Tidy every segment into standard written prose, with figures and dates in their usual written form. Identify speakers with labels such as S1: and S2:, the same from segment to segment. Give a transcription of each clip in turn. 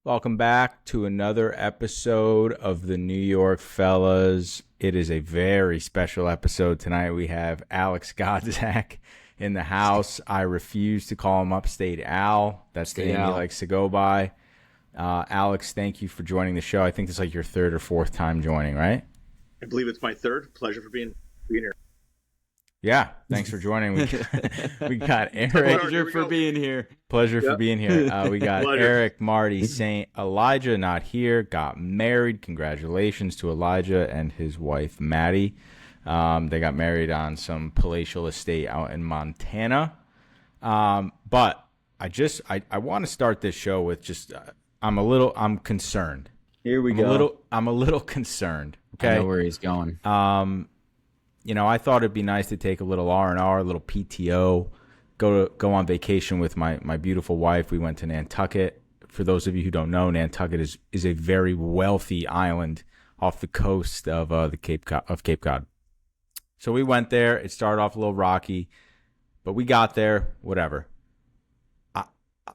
S1: Welcome back to another episode of the New York Fellas. It is a very special episode tonight. We have Alex Godzak in the house. I refuse to call him Upstate Al. That's the name he likes to go by. Alex, thank you for joining the show. I think this is like your third or fourth time joining, right?
S2: I believe it's my third. Pleasure for being here.
S1: Yeah, thanks for joining. We got Eric.
S3: Pleasure for being here.
S1: Pleasure for being here. We got Eric, Marty, Saint, Elijah not here. Got married. Congratulations to Elijah and his wife Maddie. They got married on some palatial estate out in Montana. But I want to start this show with just I'm concerned.
S3: Here we go.
S1: I'm a little concerned. Okay,
S3: I know where he's going.
S1: I thought it'd be nice to take a little R&R, a little PTO, go on vacation with my beautiful wife. We went to Nantucket. For those of you who don't know, Nantucket is a very wealthy island off the coast of Cape Cod. So we went there. It started off a little rocky, but we got there. Whatever.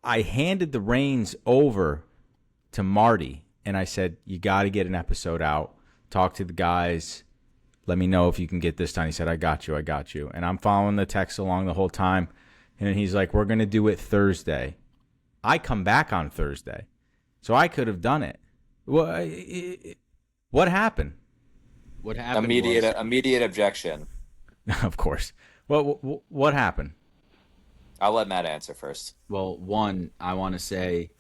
S1: I handed the reins over to Marty, and I said, "You got to get an episode out. Talk to the guys. Let me know if you can get this done." He said, I got you. And I'm following the text along the whole time. And he's like, we're going to do it Thursday. I come back on Thursday. So I could have done it. What happened?
S3: What happened?
S4: Immediate objection.
S1: Of course. What happened?
S4: I'll let Matt answer first.
S3: Well, one, I want to say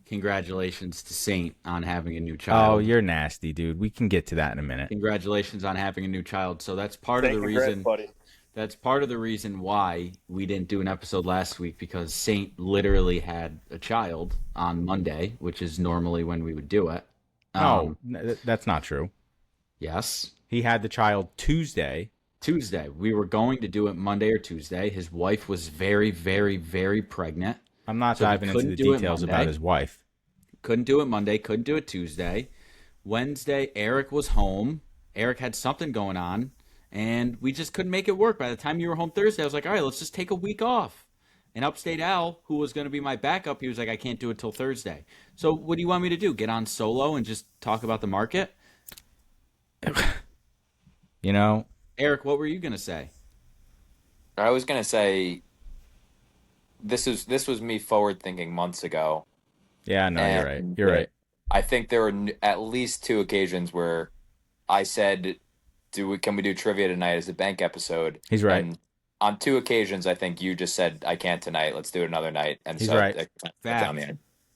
S3: congratulations to Saint on having a new child.
S1: Oh, you're nasty, dude. We can get to that in a minute.
S3: Congratulations on having a new child. So that's part of the reason.
S2: Buddy.
S3: That's part of the reason why we didn't do an episode last week, because Saint literally had a child on Monday, which is normally when we would do it.
S1: No, that's not true.
S3: Yes.
S1: He had the child Tuesday.
S3: We were going to do it Monday or Tuesday. His wife was very, very, very pregnant.
S1: I'm not diving into the details about his wife.
S3: Couldn't do it Monday. Couldn't do it Tuesday. Wednesday, Eric was home. Eric had something going on, and we just couldn't make it work. By the time you were home Thursday, I was like, all right, let's just take a week off. And Upstate Al, who was going to be my backup, he was like, I can't do it till Thursday. So what do you want me to do? Get on solo and just talk about the market? Eric, what were you going to say?
S4: I was going to say this was me forward thinking months ago.
S1: Yeah, no, you're right. You're right.
S4: I think there were at least two occasions where I said, can we do trivia tonight as a bank episode?
S1: He's right.
S4: And on two occasions, I think you just said, I can't tonight. Let's do it another night. And
S1: he's
S4: so
S1: right.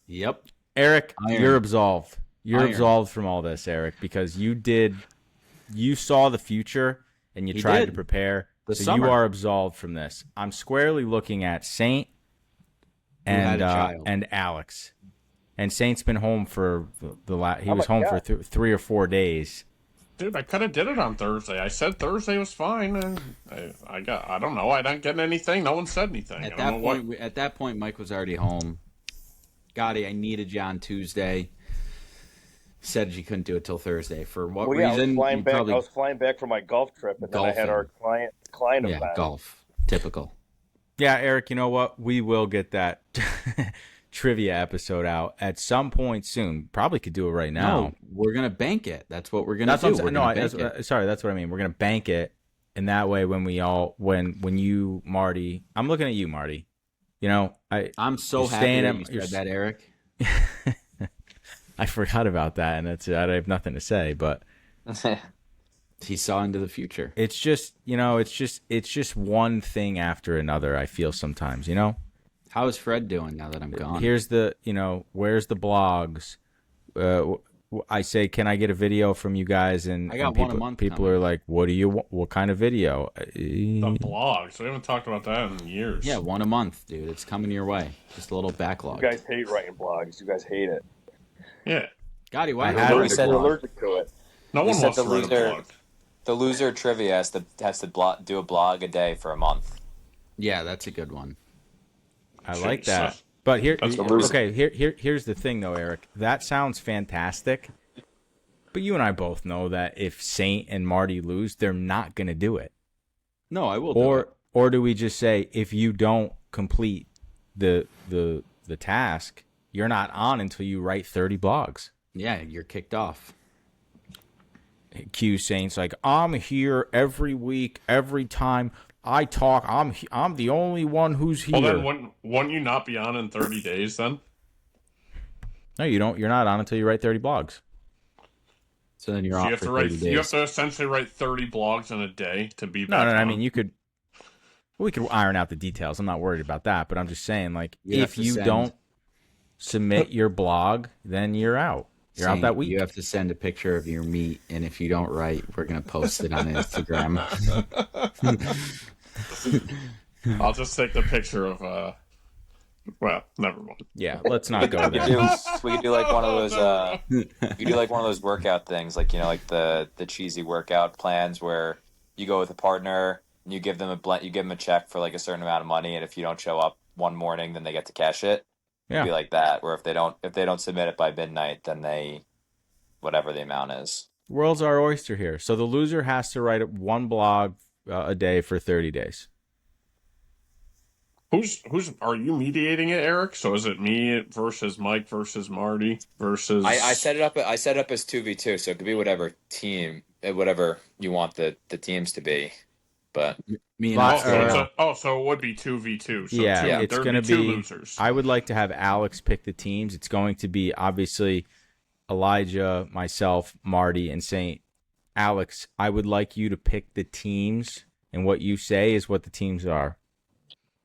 S3: Yep.
S1: Eric, you're absolved. You're absolved from all this, Eric, because you saw the future and you tried to prepare. So you are absolved from this. I'm squarely looking at Saint and Alex. And Saint's been home for he was home for 3 or 4 days.
S5: Dude, I could have did it on Thursday. I said Thursday was fine, and I don't know. I didn't get anything. No one said anything.
S3: At that point, Mike was already home. Gotti, I needed you on Tuesday. Said you couldn't do it till Thursday. For what reason?
S2: I was flying back from my golf trip, and then I had our client event.
S3: Yeah, golf. Typical.
S1: Yeah, Eric, you know what? We will get that trivia episode out at some point soon. Probably could do it right now.
S3: No, we're going to bank it. That's what we're going to do.
S1: Sorry, that's what I mean. We're going to bank it, and that way when you, Marty, I'm looking at you, Marty.
S3: I'm so happy that you said that, Eric.
S1: I forgot about that, and I have nothing to say, but
S3: he saw into the future.
S1: It's just, it's just one thing after another. I feel sometimes,
S3: How is Fred doing now that I'm gone?
S1: Here's the, where's the blogs? I say, can I get a video from you guys? And
S3: I got
S1: people,
S3: one a month.
S1: People are like, what do you want? What kind of video?
S5: The blogs. We haven't talked about that in years.
S3: Yeah, one a month, dude. It's coming your way. Just a little backlog.
S2: You guys hate writing blogs. You guys hate it.
S5: Yeah.
S3: Gotti, why
S2: are you allergic to it?
S5: No one wants to write a blog.
S4: The loser trivia has to do a blog a day for a month.
S3: Yeah, that's a good one.
S1: I like that. But here's the thing, though, Eric. That sounds fantastic. But you and I both know that if Saint and Marty lose, they're not going to do it.
S3: No, I will do it.
S1: Or do we just say, if you don't complete the task, you're not on until you write 30 blogs.
S3: Yeah, you're kicked off.
S1: Q Saints like, I'm here every week, every time I talk. I'm the only one who's here.
S5: Well, then wouldn't you not be on in 30 days then?
S1: No, you don't. You're not on until you write 30 blogs.
S3: So then you're off for 30 days.
S5: You have to essentially write 30 blogs in a day to be
S1: No,
S5: back on.
S1: I mean, we could iron out the details. I'm not worried about that, but I'm just saying, like, if you don't submit your blog, then you're out. You're out that week.
S3: You have to send a picture of your meat, and if you don't write, we're going to post it on Instagram.
S5: I'll just take the picture of, well, never mind.
S1: Yeah, let's not go there.
S4: We could do like one of those, you do like one of those workout things, like, you know, like the cheesy workout plans where you go with a partner and you give them a check for like a certain amount of money, and if you don't show up one morning, then they get to cash it.
S1: Yeah.
S4: Be like that, where if they don't submit it by midnight, then they, whatever the amount is.
S1: World's our oyster here. So the loser has to write one blog a day for 30 days.
S5: Who's are you mediating it, Eric? So is it me versus Mike versus Marty versus?
S4: I set it up as 2v2, so it could be whatever team, whatever you want the teams to be. But
S3: me and
S5: so it would be 2v2. So
S1: yeah, it's going to be.
S5: Losers.
S1: I would like to have Alex pick the teams. It's going to be obviously Elijah, myself, Marty, and Saint. Alex, I would like you to pick the teams, and what you say is what the teams are.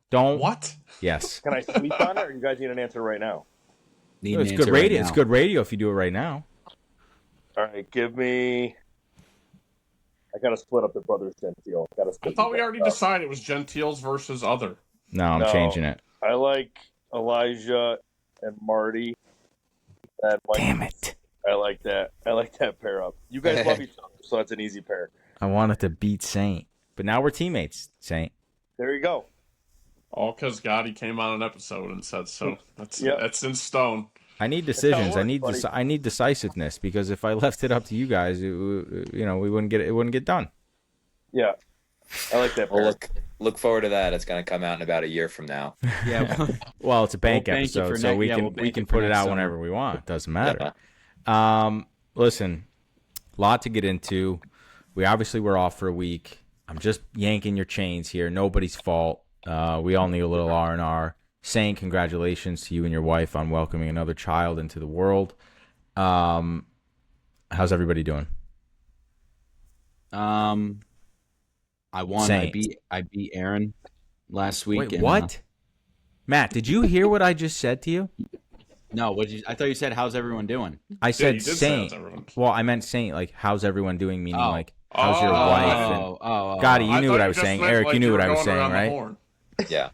S1: Don't
S5: what?
S1: Yes.
S2: Can I sleep on it, or you guys need an answer right now?
S1: It's good radio. It's good radio if you do it right now.
S2: All right, give me. I gotta split up the brothers Gentile.
S5: I thought we already decided it was Gentiles versus other.
S1: No, I'm changing it.
S2: I like Elijah and Marty. And Mike.
S1: Damn it!
S2: I like that. I like that pair up. You guys love each other, so that's an easy pair.
S1: I wanted to beat Saint, but now we're teammates, Saint.
S2: There you go.
S5: All because Gotti came on an episode and said so. That's in stone.
S1: I need decisions.
S2: Works,
S1: I need decisiveness, because if I left it up to you guys, we wouldn't get done.
S2: Yeah, I like that.
S4: Well, look forward to that. It's going to come out in about a year from now.
S3: Yeah.
S1: Well, it's a bank episode, so we can put it out whenever we want. It doesn't matter. Yeah. Listen, a lot to get into. We obviously were off for a week. I'm just yanking your chains here. Nobody's fault. We all need a little R&R. Saying congratulations to you and your wife on welcoming another child into the world. How's everybody doing?
S3: I won.
S1: Saint.
S3: I beat Aaron last week.
S1: Wait, what? Matt, did you hear what I just said to you?
S3: No, I thought you said, how's everyone doing?
S1: I said Saint. Well, I meant Saint, like, how's everyone doing, meaning like, how's your wife? Gotti, you knew what I was saying. Eric, you knew what I was saying, right?
S4: Yeah.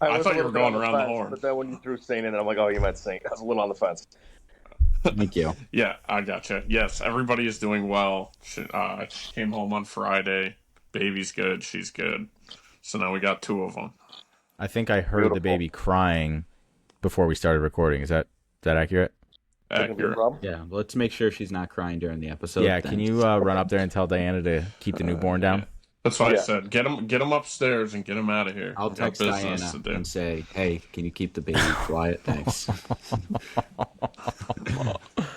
S5: I thought you were going around the horn.
S2: But then when you threw Saint in, I'm like, oh, you meant Saint. I was a little on the fence.
S3: Thank you.
S5: Yeah, I gotcha. Yes, everybody is doing well. She came home on Friday. Baby's good. She's good. So now we got two of them.
S1: I think I heard the baby crying before we started recording. Is that accurate?
S5: Accurate.
S3: Yeah, let's make sure she's not crying during the episode.
S1: Yeah, can you run up there and tell Diana to keep the newborn down?
S5: Yeah. That's what I said. Get him upstairs and get him out of here.
S3: I'll text Diana and say, hey, can you keep the baby quiet? Thanks.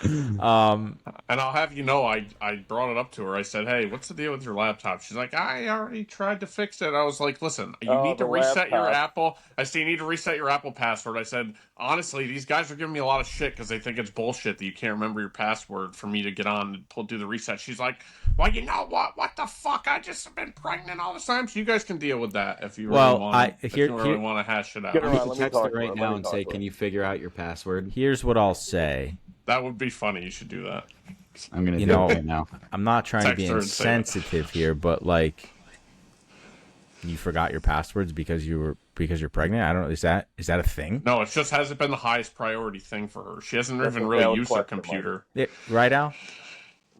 S5: And I'll have you know, I brought it up to her. I said, hey, what's the deal with your laptop? She's like, I already tried to fix it. I was like, listen, you need to reset your Apple. I said, you need to reset your Apple password. I said, honestly, these guys are giving me a lot of shit because they think it's bullshit that you can't remember your password for me to get on and do the reset. She's like, well, you know what? What the fuck? I just have been pregnant all this time. So you guys can deal with that if you really want to hash it out.
S3: You can text her right now and say, can you figure out your password?
S1: Here's what I'll say.
S5: That would be funny. You should do that.
S3: I'm going to do it right now.
S1: I'm not trying to be insensitive here, but like, you forgot your passwords because you're pregnant. I don't know. Is that a thing?
S5: No, it just hasn't been the highest priority thing for her. She hasn't even really used her computer.
S1: Right, Al?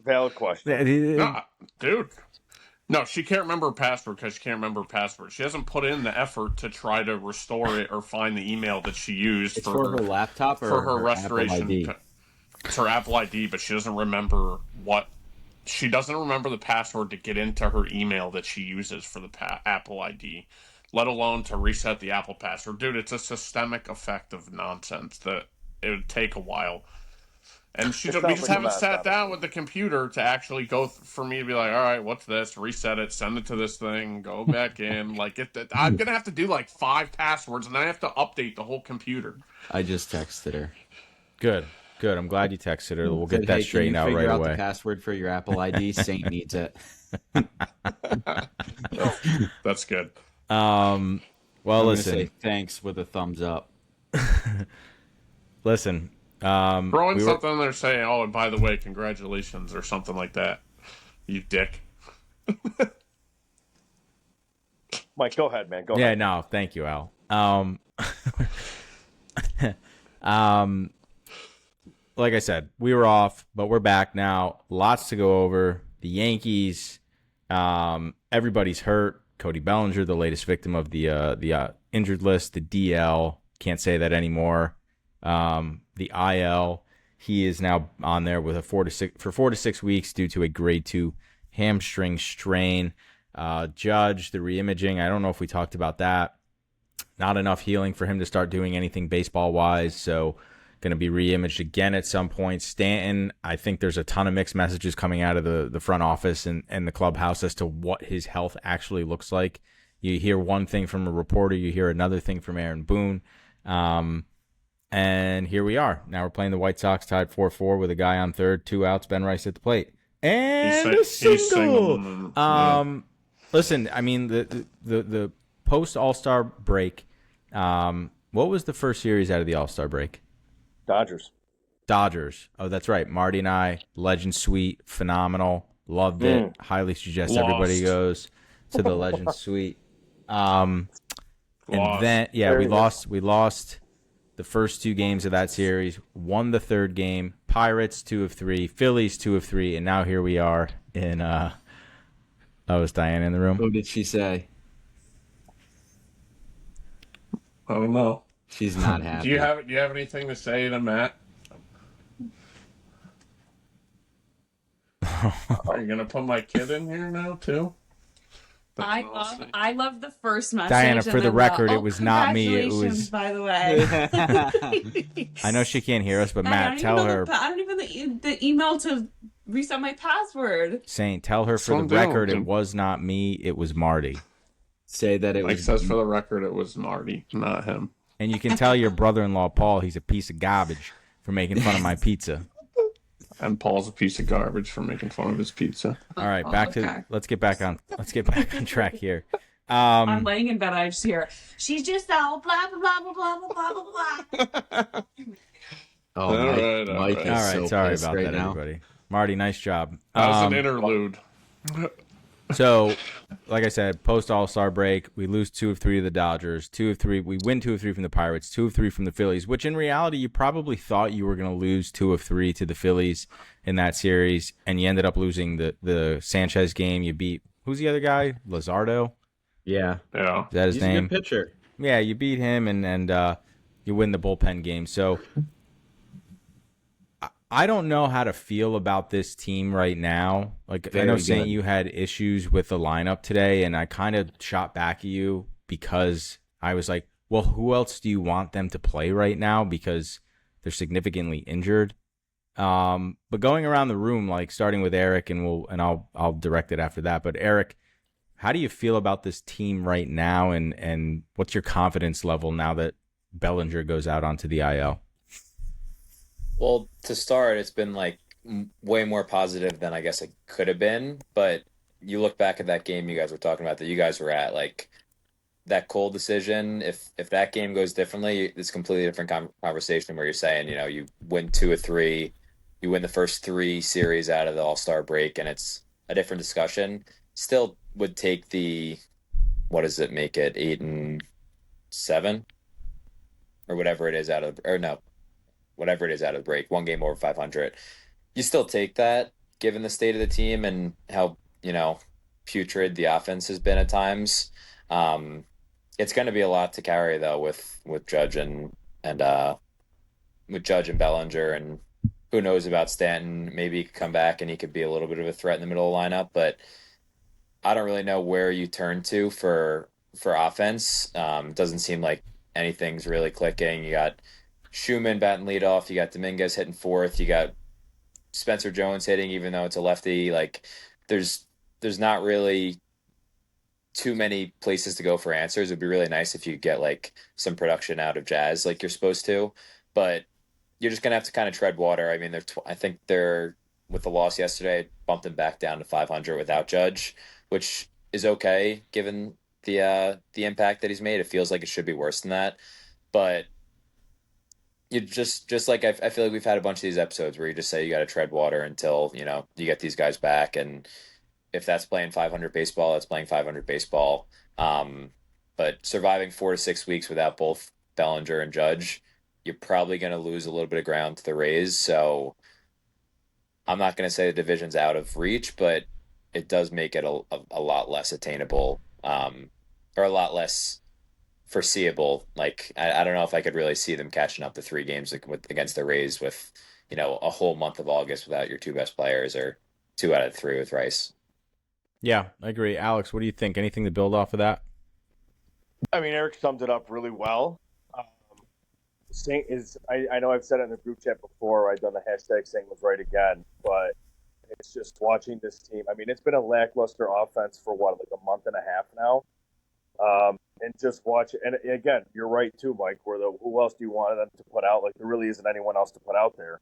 S2: Valid question.
S5: No, dude. No, she can't remember her password because she can't remember her password. She hasn't put in the effort to try to restore it or find the email that she used
S3: for her laptop or
S5: for her
S3: Apple
S5: restoration.
S3: ID?
S5: It's her Apple ID, but she doesn't remember she doesn't remember the password to get into her email that she uses for the Apple ID, let alone to reset the Apple password. Dude, it's a systemic effect of nonsense that it would take a while. And we just
S2: like
S5: haven't sat down with the computer to actually go for me to be like, all right, what's this? Reset it, send it to this thing, go back in. Like I'm gonna have to do like 5 passwords, and I have to update the whole computer.
S3: I just texted her.
S1: Good. I'm glad you texted her. We'll get that straightened out right
S3: figure out
S1: away.
S3: The password for your Apple ID. Saint needs it.
S5: That's good.
S1: Well, listen.
S3: Say thanks with a thumbs up.
S1: Listen.
S5: Throwing something in there saying, "Oh, and by the way, congratulations" or something like that. You dick.
S2: Mike, go ahead, man. Go ahead.
S1: Yeah, no, thank you, Al. Like I said, we were off, but we're back now. Lots to go over. The Yankees, everybody's hurt. Cody Bellinger, the latest victim of the injured list, the DL, can't say that anymore. The IL, he is now on there with 4 to 6 weeks due to a grade 2 hamstring strain. Judge, the reimaging, I don't know if we talked about that. Not enough healing for him to start doing anything baseball-wise, so going to be reimaged again at some point. Stanton, I think there's a ton of mixed messages coming out of the front office and the clubhouse as to what his health actually looks like. You hear one thing from a reporter, you hear another thing from Aaron Boone. And here we are. Now we're playing the White Sox tied 4-4 with a guy on third, 2 outs, Ben Rice at the plate. And a single. Listen, I mean, the post All-Star break, what was the first series out of the All-Star break? Dodgers. Oh, that's right. Marty and I, Legend Suite, phenomenal. Loved it. Highly suggest everybody goes to the Legend Suite. And then, we lost the first 2 games of that series, won the third game. Pirates 2 of 3, Phillies 2 of 3, and now here we are in. Oh, is Diana in the room?
S3: What did she say?
S5: I don't know.
S3: She's not happy.
S5: Do you have anything to say to Matt? Are you gonna put my kid in here now too?
S6: I love the first message.
S1: Diana, for the record, it was not me. It was.
S6: By the way,
S1: I know she can't hear us, but Matt, tell her.
S6: I don't even the email to reset my password.
S1: Saint, tell her for the record, it was not me. It was Marty.
S3: Say that it
S5: Mike
S3: was.
S5: says for the record, it was Marty, not him.
S1: And you can tell your brother-in-law Paul he's a piece of garbage for making fun of my pizza.
S5: And Paul's a piece of garbage for making fun of his pizza.
S1: All right, let's get back on track here.
S6: I'm laying in bed. I just hear she's just all blah blah blah blah blah blah blah.
S3: Oh,
S5: all right.
S3: Mike
S1: All right, sorry about that,
S3: now.
S1: everybody. Marty, nice job.
S5: That was an interlude.
S1: So, like I said, post All-Star break, we lose 2 of 3 to the Dodgers, 2 of 3. We win 2 of 3 from the Pirates, 2 of 3 from the Phillies, which in reality, you probably thought you were going to lose 2 of 3 to the Phillies in that series, and you ended up losing the Sanchez game. You beat, who's the other guy? Luzardo?
S3: Yeah.
S1: Is that his name?
S3: He's a good pitcher.
S1: Yeah, you beat him, and you win the bullpen game. So, I don't know how to feel about this team right now. Like, I know, Saint, you had issues with the lineup today, and I kind of shot back at you because I was like, well, who else do you want them to play right now? Because they're significantly injured. But going around the room, like starting with Eric, and I'll direct it after that. But Eric, how do you feel about this team right now, and what's your confidence level now that Bellinger goes out onto the IL?
S4: Well, to start, it's been like way more positive than I guess it could have been. But you look back at that game you guys were talking about that you guys were at, like that Cole decision. If that game goes differently, it's a completely different conversation where you're saying, you win 2 of 3, you win the first 3 series out of the All-Star break, and it's a different discussion. Still would take what does it make it, 8 and 7 or whatever it is whatever it is out of the break, 1 game over 500. You still take that, given the state of the team and how, putrid the offense has been at times. It's going to be a lot to carry, though, with Judge and Bellinger, and who knows about Stanton. Maybe he could come back and he could be a little bit of a threat in the middle of the lineup, but I don't really know where you turn to for offense. Doesn't seem like anything's really clicking. You got Schumann batting leadoff. You got Dominguez hitting fourth. You got Spencer Jones hitting, even though it's a lefty. Like, there's not really too many places to go for answers. It'd be really nice if you get like some production out of Jazz like you're supposed to, but you're just gonna have to kind of tread water. I mean, I think they're with the loss yesterday, bumped them back down to 500 without Judge, which is okay given the impact that he's made. It feels like it should be worse than that, but you just like I feel like we've had a bunch of these episodes where you just say you got to tread water until you get these guys back, and if that's playing 500 baseball, that's playing 500 baseball. But surviving 4 to 6 weeks without both Bellinger and Judge, you're probably going to lose a little bit of ground to the Rays. So I'm not going to say the division's out of reach, but it does make it a lot less attainable, or a lot less foreseeable. Like, I don't know if I could really see them catching up to 3 games against the Rays with, a whole month of August without your 2 best players, or 2 out of 3 with Rice.
S1: Yeah, I agree. Alex, what do you think? Anything to build off of that?
S2: I mean, Eric summed it up really well. Saint is, I know I've said it in the group chat before, I've done the hashtag Saint was right again, but it's just watching this team. I mean, it's been a lackluster offense for like a month and a half now. And just watch it. And again, you're right too, Mike, who else do you want them to put out? Like, there really isn't anyone else to put out there.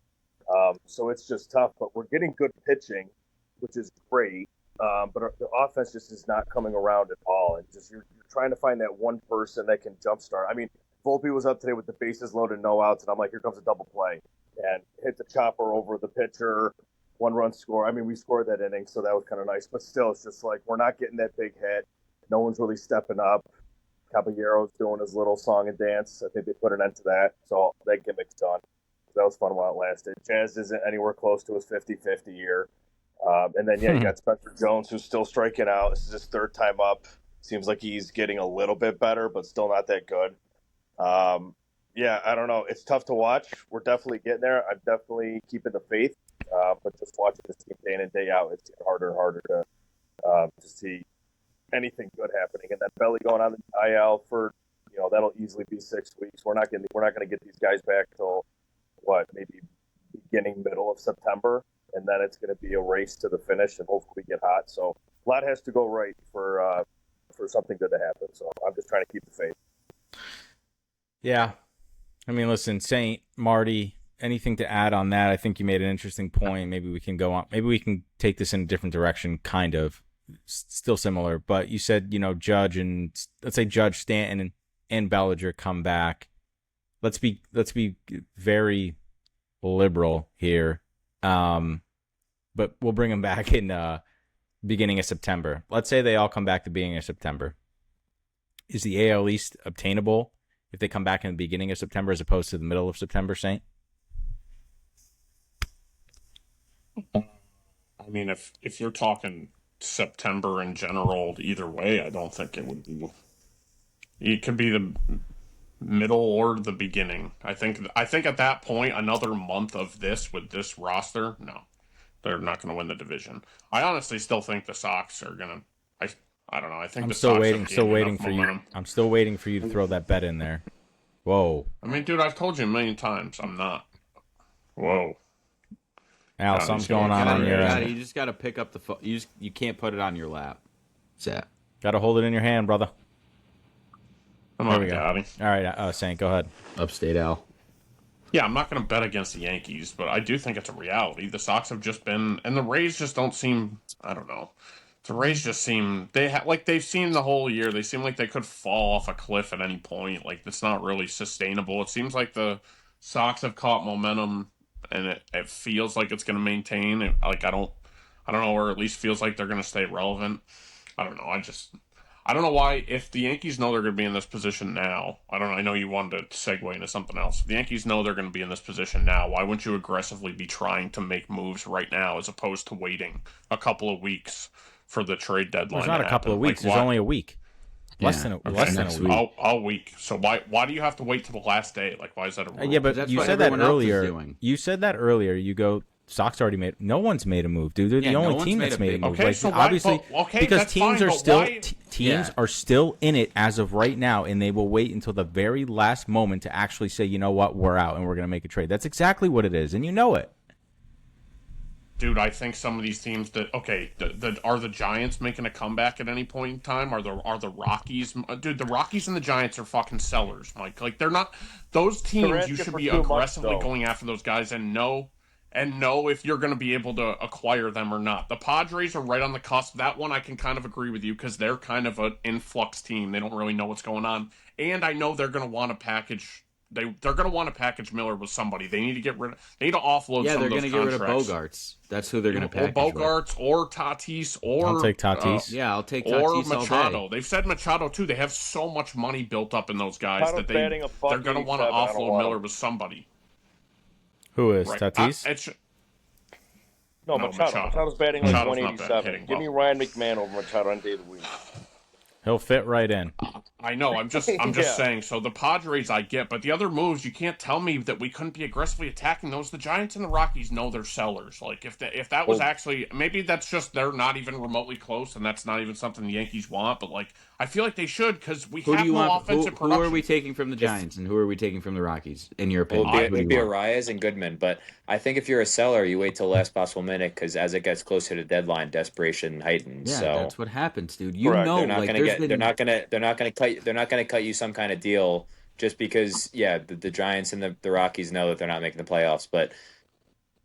S2: So it's just tough, but we're getting good pitching, which is great. But the offense just is not coming around at all. And just you're trying to find that one person that can jumpstart. I mean, Volpe was up today with the bases loaded, no outs, and I'm like, here comes a double play. And hit the chopper over the pitcher, 1-run score. I mean, we scored that inning, so that was kind of nice. But still, it's just like we're not getting that big hit. No one's really stepping up. Caballero's doing his little song and dance. I think they put an end to that. So that gimmick's done. That was fun while it lasted. Jazz isn't anywhere close to his 50-50 year. And then, you got Spencer Jones, who's still striking out. This is his 3rd time up. Seems like he's getting a little bit better, but still not that good. I don't know. It's tough to watch. We're definitely getting there. I'm definitely keeping the faith. But just watching this team day in and day out, it's getting harder and harder to see anything good happening. And then Belli going on the IL for, that'll easily be 6 weeks. We're not going to get these guys back till maybe middle of September. And then it's going to be a race to the finish, and hopefully we get hot. So a lot has to go right for something good to happen. So I'm just trying to keep the faith.
S1: Yeah. I mean, listen, Saint, Marty, anything to add on that? I think you made an interesting point. Maybe we can go on. Maybe we can take this in a different direction, kind of. Still similar. But you said, Judge and, let's say Judge, Stanton, and Bellinger come back. Let's be very liberal here. But we'll bring them back in beginning of September. Let's say they all come back the beginning of September. Is the AL East obtainable if they come back in the beginning of September as opposed to the middle of September, Saint?
S5: I mean, if you're talking September in general, either way, I don't think it would be. It could be the middle or the beginning. I think at that point, another month of this with this roster, no, they're not going to win the division. I honestly still think the Sox are going to. I don't know. I think
S1: I'm
S5: the
S1: still
S5: Sox
S1: waiting. Still waiting for
S5: momentum.
S1: you. I'm still waiting for you to throw that bet in there. Whoa.
S5: I mean, dude, I've told you a million times. I'm not. Whoa.
S1: Al, something's going on your end.
S3: You just got to pick up the phone. You can't put it on your lap. Set.
S1: Got to hold it in your hand, brother.
S5: Come
S1: There
S5: on,
S1: we go.
S5: Daddy.
S1: All right, Saint, go ahead.
S3: Upstate Al.
S5: Yeah, I'm not going to bet against the Yankees, but I do think it's a reality. The Sox have just been, and the Rays just don't seem. I don't know. The Rays just seem they've seen the whole year. They seem like they could fall off a cliff at any point. Like, it's not really sustainable. It seems like the Sox have caught momentum, and it feels like it's going to maintain. I don't know, or at least feels like they're going to stay relevant. I don't know. I don't know why, if the Yankees know they're going to be in this position now, I don't know, I know you wanted to segue into something else. If the Yankees know they're going to be in this position now, why wouldn't you aggressively be trying to make moves right now as opposed to waiting a couple of weeks for the trade deadline?
S1: There's not a couple of weeks. There's only a week. Less than a week.
S5: All week. So why do you have to wait till the last day? Like, why is that a rule?
S1: Yeah, but you said that earlier. You said that earlier. You go, Sox already made. No one's made a move, dude. They're the
S3: no
S1: only
S3: one's
S1: team
S3: made
S1: that's
S3: a
S1: made a
S3: big
S1: move.
S3: move.
S5: Okay,
S1: Like,
S5: so why-
S1: obviously,
S5: okay,
S1: because
S5: that's
S1: teams
S5: fine,
S1: are
S5: but
S1: still
S5: why-
S1: teams are still in it as of right now, and they will wait until the very last moment to actually say, you know what, we're out and we're going to make a trade. That's exactly what it is, and you know it.
S5: Dude, I think some of these teams that are the Giants making a comeback at any point in time? Are the Rockies? Dude, the Rockies and the Giants are fucking sellers, Mike. Like they're not those teams. You should be aggressively going after those guys and know if you're going to be able to acquire them or not. The Padres are right on the cusp. That one I can kind of agree with you because they're kind of an influx team. They don't really know what's going on, and I know they're going to want to package. They're going to want to package Miller with somebody. They need to get rid of. They need to offload.
S3: Yeah,
S5: some
S3: they're
S5: of those
S3: going to get rid of
S5: contracts.
S3: Bogarts. That's who they're going to package.
S5: Or Bogarts, or Tatis, or
S1: I'll take Tatis.
S3: Yeah, I'll take Tatis
S5: or Machado.
S3: all day.
S5: They've said Machado too. They have so much money built up in those guys that they're going to want to offload Miller with somebody.
S1: Who is
S5: Right.
S1: Tatis?
S2: No, Machado. Machado's batting like
S5: Machado's not
S2: 187.
S5: hitting
S2: Give me
S5: well.
S2: Ryan McMahon over Machado on day of the week.
S1: He'll fit right in.
S5: I know. I'm just saying. So the Padres, I get, but the other moves, you can't tell me that we couldn't be aggressively attacking those. The Giants and the Rockies know they're sellers. Like if that was actually, maybe that's just they're not even remotely close, and that's not even something the Yankees want. But like, I feel like they should because we have no offensive production.
S3: Who are we taking from the Giants and who are we taking from the Rockies? In your opinion,
S4: it'd be Arias and Goodman. But I think if you're a seller, you wait till last possible minute because as it gets closer to deadline, desperation heightens.
S3: Yeah,
S4: so
S3: that's what happens, dude. You
S2: Correct.
S3: know,
S4: they're not
S3: like
S4: going to
S3: there's
S4: get. They're not going to cut you some kind of deal just because. Yeah, the Giants and the Rockies know that they're not making the playoffs, but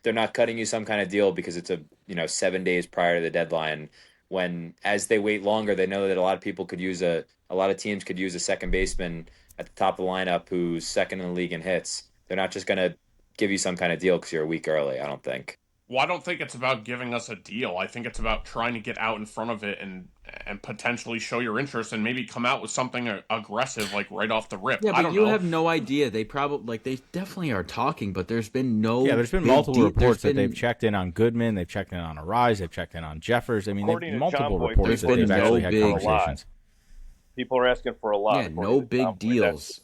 S4: they're not cutting you some kind of deal because it's 7 days prior to the deadline. When as they wait longer, they know that a lot of teams could use a second baseman at the top of the lineup who's second in the league in hits. They're not just going to give you some kind of deal because you're a week early. I don't think.
S5: Well, I don't think it's about giving us a deal. I think it's about trying to get out in front of it and potentially show your interest and maybe come out with something aggressive like right off the rip.
S3: Yeah,
S5: I
S3: but
S5: don't
S3: you
S5: know.
S3: have no idea. They definitely are talking, but there's been no.
S1: Yeah, there's been multiple reports that they've checked in on Goodman, they've checked in on Arise, they've checked in on Jeffers. I mean,
S2: According
S1: they've
S2: to
S1: multiple
S2: John Boy,
S1: reports that
S3: there's
S1: they've
S3: been
S1: actually
S3: no
S1: had
S3: big-
S1: conversations.
S2: People are asking for a lot.
S3: Yeah, no big deals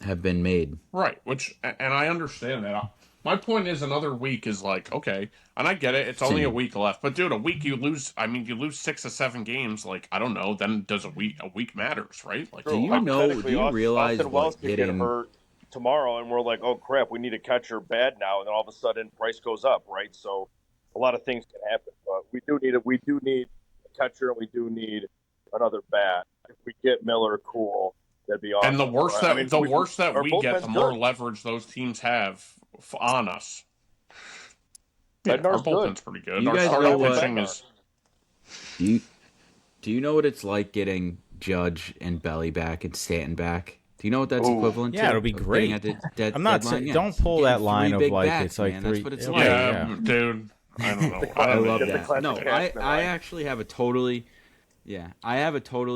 S3: have been made.
S5: Right, and I understand that. My point is another week is like, okay, and I get it, it's only a week left. But dude, a week you lose 6 or 7 games, like, I don't know, then does a week matters, right? Like
S3: Do you realize
S2: Austin
S3: what
S2: Wells could get hurt tomorrow and we're like, oh crap, we need a catcher bad now, and then all of a sudden price goes up, right? So a lot of things can happen. But we do need a catcher and we do need another bat. If we get Miller, cool. That'd be awesome.
S5: And the worse that we get, the more
S2: good.
S5: leverage those teams have on us. Yeah,
S2: Bednar's
S5: our bullpen's pretty good.
S3: You
S5: Our
S3: guys
S5: starting
S3: know what-
S5: pitching is.
S3: Do you know what it's like getting Judge and Belli back and Stanton back? Do you know what that's equivalent to?
S1: Yeah, it'll be
S3: of
S1: great.
S3: getting at the
S1: I'm not saying don't pull that line of like it's like
S3: man.
S1: 3.
S3: That's what it's
S1: yeah,
S3: like.
S5: Yeah, dude. I don't know.
S3: I love
S2: Get the
S3: that.
S2: classic
S3: No,
S2: Cashman
S3: I
S2: line.
S3: actually have a totally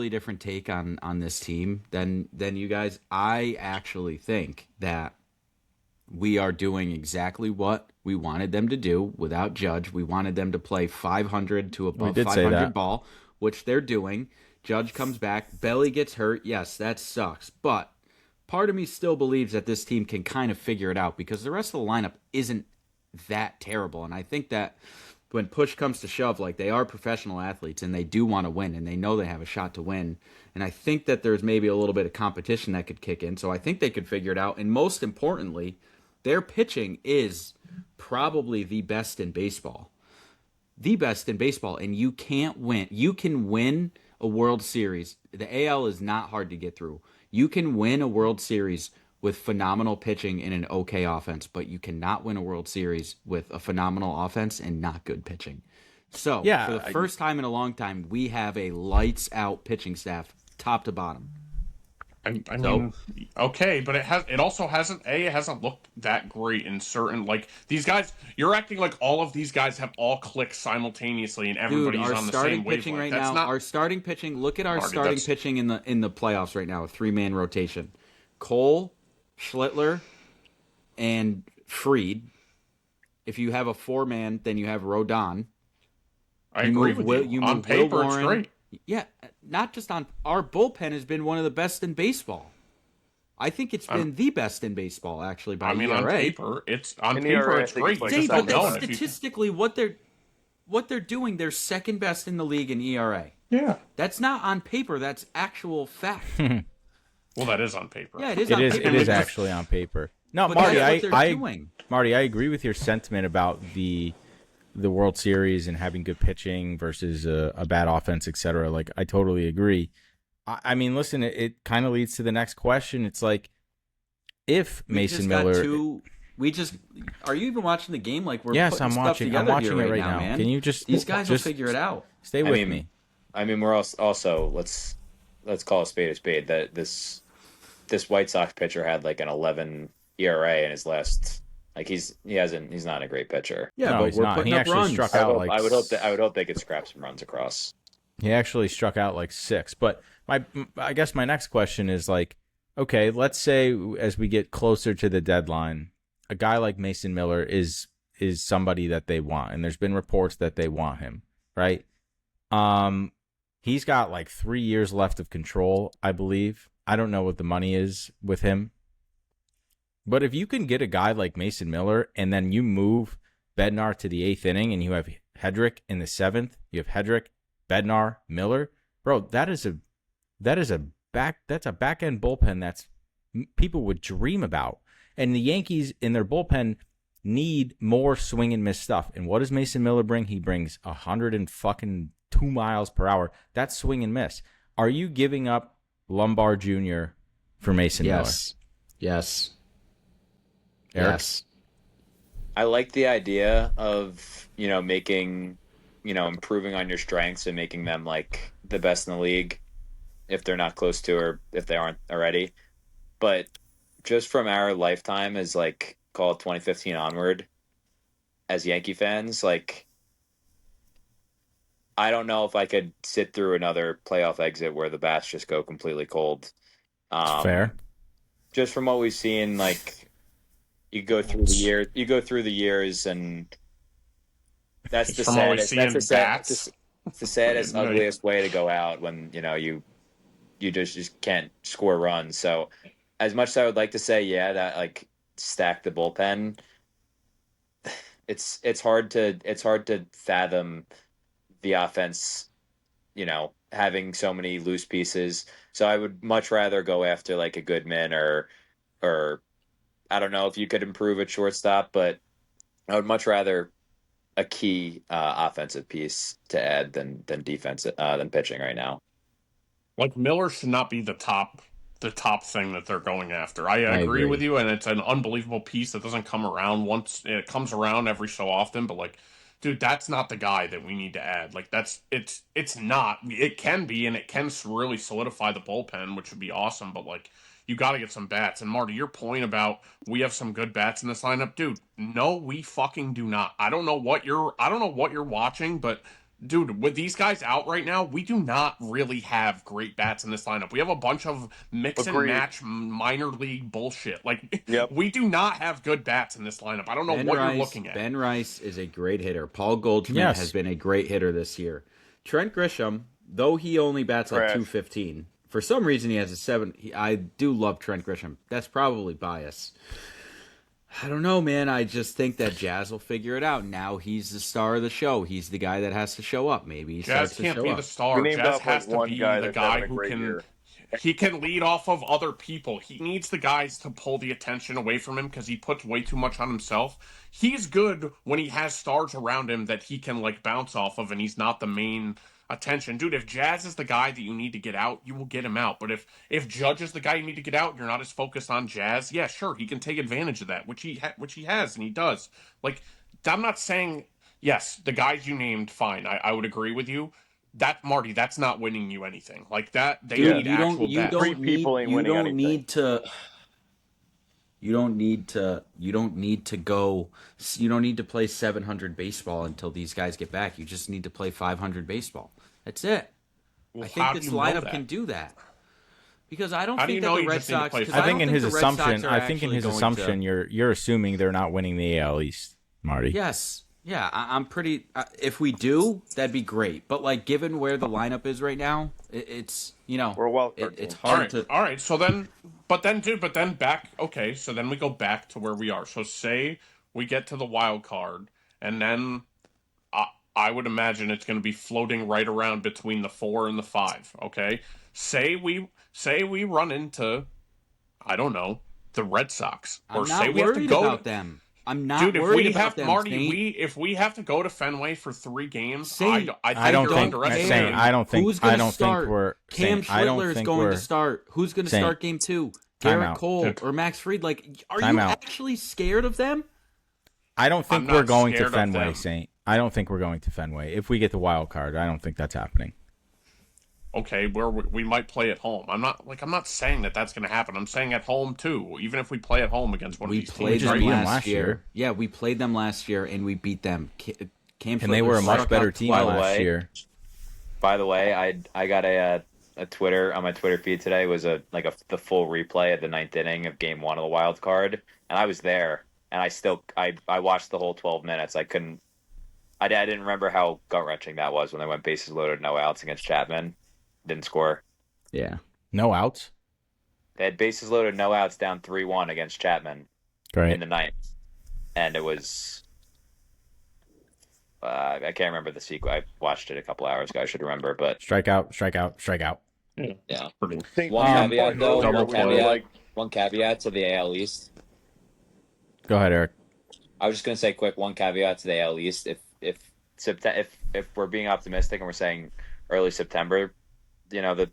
S3: different take on this team than you guys. I actually think that we are doing exactly what we wanted them to do without Judge. We wanted them to play 500 to above
S1: did say
S3: 500
S1: that.
S3: ball, which they're doing. Judge comes back. Belli gets hurt. Yes, that sucks. But part of me still believes that this team can kind of figure it out because the rest of the lineup isn't that terrible. And I think that when push comes to shove, like they are professional athletes and they do want to win and they know they have a shot to win. And I think that there's maybe a little bit of competition that could kick in. So I think they could figure it out. And most importantly, their pitching is probably the best in baseball. The best in baseball. And you can't win. You can win a World Series. The AL is not hard to get through. You can win a World Series with phenomenal pitching and an okay offense, but you cannot win a World Series with a phenomenal offense and not good pitching. So, for the first time in a long time, we have a lights-out pitching staff, top to bottom.
S5: I mean, okay, but it also hasn't looked that great in certain, like, these guys, you're acting like all of these guys have all clicked simultaneously and everybody's
S3: Dude,
S5: on the same wavelength.
S3: pitching right now, our starting pitching, look at our starting pitching in the playoffs right now, a 3-man rotation. Cole, Schlittler, and Fried. If you have a 4-man, then you have Rodon.
S5: I agree with you. On paper, it's great.
S3: Yeah, not just on our bullpen has been one of the best in baseball. I think it's been the best in baseball, actually, by
S5: I mean,
S3: ERA.
S5: on paper, it's
S2: great.
S5: Like,
S3: Dave, but that's
S5: known
S3: statistically what they're doing. They're second best in the league in ERA.
S5: Yeah.
S3: That's not on paper. That's actual fact.
S5: Well, that is on paper.
S3: Yeah, it is. Paper.
S1: It is actually on paper. No,
S3: but
S1: Marty, I agree with your sentiment about the World Series and having good pitching versus a bad offense, etc. Like, I totally agree. I mean, listen, it kind of leads to the next question. It's like, if Mason Miller,
S3: are you even watching the game? Like,
S1: yes, I'm watching. I'm watching it right now.
S3: Man.
S1: Can you just
S3: these guys will figure it out?
S1: Stay with me.
S4: I mean, we're also let's call a spade. That this White Sox pitcher had like an 11 ERA in his last. Like he's not a great pitcher.
S3: Yeah,
S1: no,
S3: but
S1: he's
S3: we're
S1: not.
S3: putting
S1: He
S3: up
S1: actually
S3: runs.
S1: struck out like.
S4: I would hope they could scrap some runs across.
S1: He actually struck out like 6. But I guess my next question is like, okay, let's say as we get closer to the deadline, a guy like Mason Miller is somebody that they want, and there's been reports that they want him, right? He's got like 3 years left of control, I believe. I don't know what the money is with him. But if you can get a guy like Mason Miller and then you move Bednar to the 8th inning and you have Hedrick in the 7th, you have Hedrick, Bednar, Miller, bro, that's a back end bullpen that's people would dream about. And the Yankees in their bullpen need more swing and miss stuff. And what does Mason Miller bring? He brings 102 miles per hour. That's swing and miss. Are you giving up Lombard Jr. for Mason Miller?
S3: Yes.
S1: Eric?
S3: Yes.
S4: I like the idea of, making, improving on your strengths and making them like the best in the league if they're not close to or if they aren't already. But just from our lifetime as like call it 2015 onward as Yankee fans, like I don't know if I could sit through another playoff exit where the bats just go completely cold.
S1: Fair.
S4: Just from what we've seen, like you go through the years, and that's the saddest, ugliest way to go out when you just can't score runs. So, as much as I would like to say, that like stack the bullpen, it's hard to fathom the offense, having so many loose pieces. So I would much rather go after like a Goodman or I don't know if you could improve at shortstop, but I would much rather a key offensive piece to add than pitching right now.
S5: Like Miller should not be the top thing that they're going after. I agree with you, and it's an unbelievable piece that doesn't come around once. It comes around every so often, but like, dude, that's not the guy that we need to add. Like it's not. It can be, and it can really solidify the bullpen, which would be awesome. But like, you got to get some bats. And Marty, your point about we have some good bats in this lineup, dude. No, we fucking do not. I don't know what you're watching, but dude, with these guys out right now, we do not really have great bats in this lineup. We have a bunch of mix and match minor league bullshit. Like, we do not have good bats in this lineup. I don't know what you're looking at.
S3: Ben Rice is a great hitter. Paul Goldschmidt has been a great hitter this year. Trent Grisham, though he only bats like 215, for some reason he has a 7. I do love Trent Grisham. That's probably bias. I don't know, man. I just think that Jazz will figure it out. Now he's the star of the show. He's the guy that has to show up. Maybe
S5: Jazz can't be the star. Jazz has to be the guy who can. He can lead off of other people. He needs the guys to pull the attention away from him because he puts way too much on himself. He's good when he has stars around him that he can like bounce off of, and he's not the main attention. Dude, if Jazz is the guy that you need to get out, you will get him out. But if Judge is the guy you need to get out, you're not as focused on Jazz. Yeah, sure, he can take advantage of that, which he has and he does. Like, I'm not saying yes, the guys you named, fine. I would agree with you. That Marty, that's not winning you anything. Like that, they need actual bats.
S3: You don't need to play 700 baseball until these guys get back. You just need to play 500 baseball. That's it.
S5: Well,
S3: I think this lineup can do that. Because I don't think that the Red Sox.
S1: I think in his assumption, you're assuming they're not winning the AL East, Marty.
S3: Yes. Yeah, I'm pretty. If we do, that'd be great. But like, given where the lineup is right now, it's
S2: we're a wild card
S3: it's
S2: team.
S3: hard to.
S5: All right. So then, but then back. Okay, so then we go back to where we are. So say we get to the wild card, and then I would imagine it's going to be floating right around between the 4 and the 5. Okay, say we run into, I don't know, the Red Sox, or
S3: I'm
S5: say
S3: not
S5: we have to
S3: worried
S5: go
S3: about them. I'm not
S5: Dude,
S3: worried about them.
S5: if we have to go to Fenway for 3 games,
S3: Saint,
S5: I
S1: don't
S5: think
S1: think.
S5: you're
S1: Saint, I don't think.
S3: Who's going
S1: I don't
S3: to start?
S1: think we're.
S3: Cam
S1: Saint, I don't
S3: Schlittler is
S1: think
S3: going
S1: we're,
S3: to start. Who's going to
S1: Saint,
S3: start game 2?
S1: time
S3: Garrett
S1: out.
S3: Cole or Max Fried? Like, are
S1: Time
S3: you
S1: out.
S3: actually scared of them?
S1: I don't think
S5: I'm
S1: we're
S5: not
S1: going to
S5: scared of
S1: Fenway,
S5: them.
S1: Saint. I don't think we're going to Fenway. If we get the wild card, I don't think that's happening.
S5: Okay, where we might play at home. I'm not saying that that's going to happen. I'm saying at home too. Even if we play at home against one of
S3: We
S5: these
S3: played
S5: teams,
S1: just
S3: them
S1: beat them
S3: last
S1: last
S3: year.
S1: year.
S3: Yeah, we played them last year and we beat them. Cam
S1: And they
S3: Schlittler
S1: were a much
S3: struck
S1: better
S3: out
S1: team
S3: twice.
S1: last year.
S4: By the way, I got a Twitter on my Twitter feed today was the full replay of the 9th inning of Game 1 of the wild card, and I was there, and I watched the whole 12 minutes. I didn't remember how gut wrenching that was when they went bases loaded, no outs against Chapman, didn't score.
S3: Yeah.
S1: No outs.
S4: They had bases loaded, no outs, down 3-1 against Chapman
S1: Great.
S4: in the 9th, and it was. I can't remember the sequence. I watched it a couple hours ago. I should remember, but
S1: Strikeout, strikeout, strikeout.
S4: yeah.
S2: Think
S4: One caveat, though.
S2: earlier,
S4: One caveat to the AL East.
S1: Go ahead, Eric.
S4: I was just gonna say quick one caveat to the AL East. If we're being optimistic and we're saying early September, the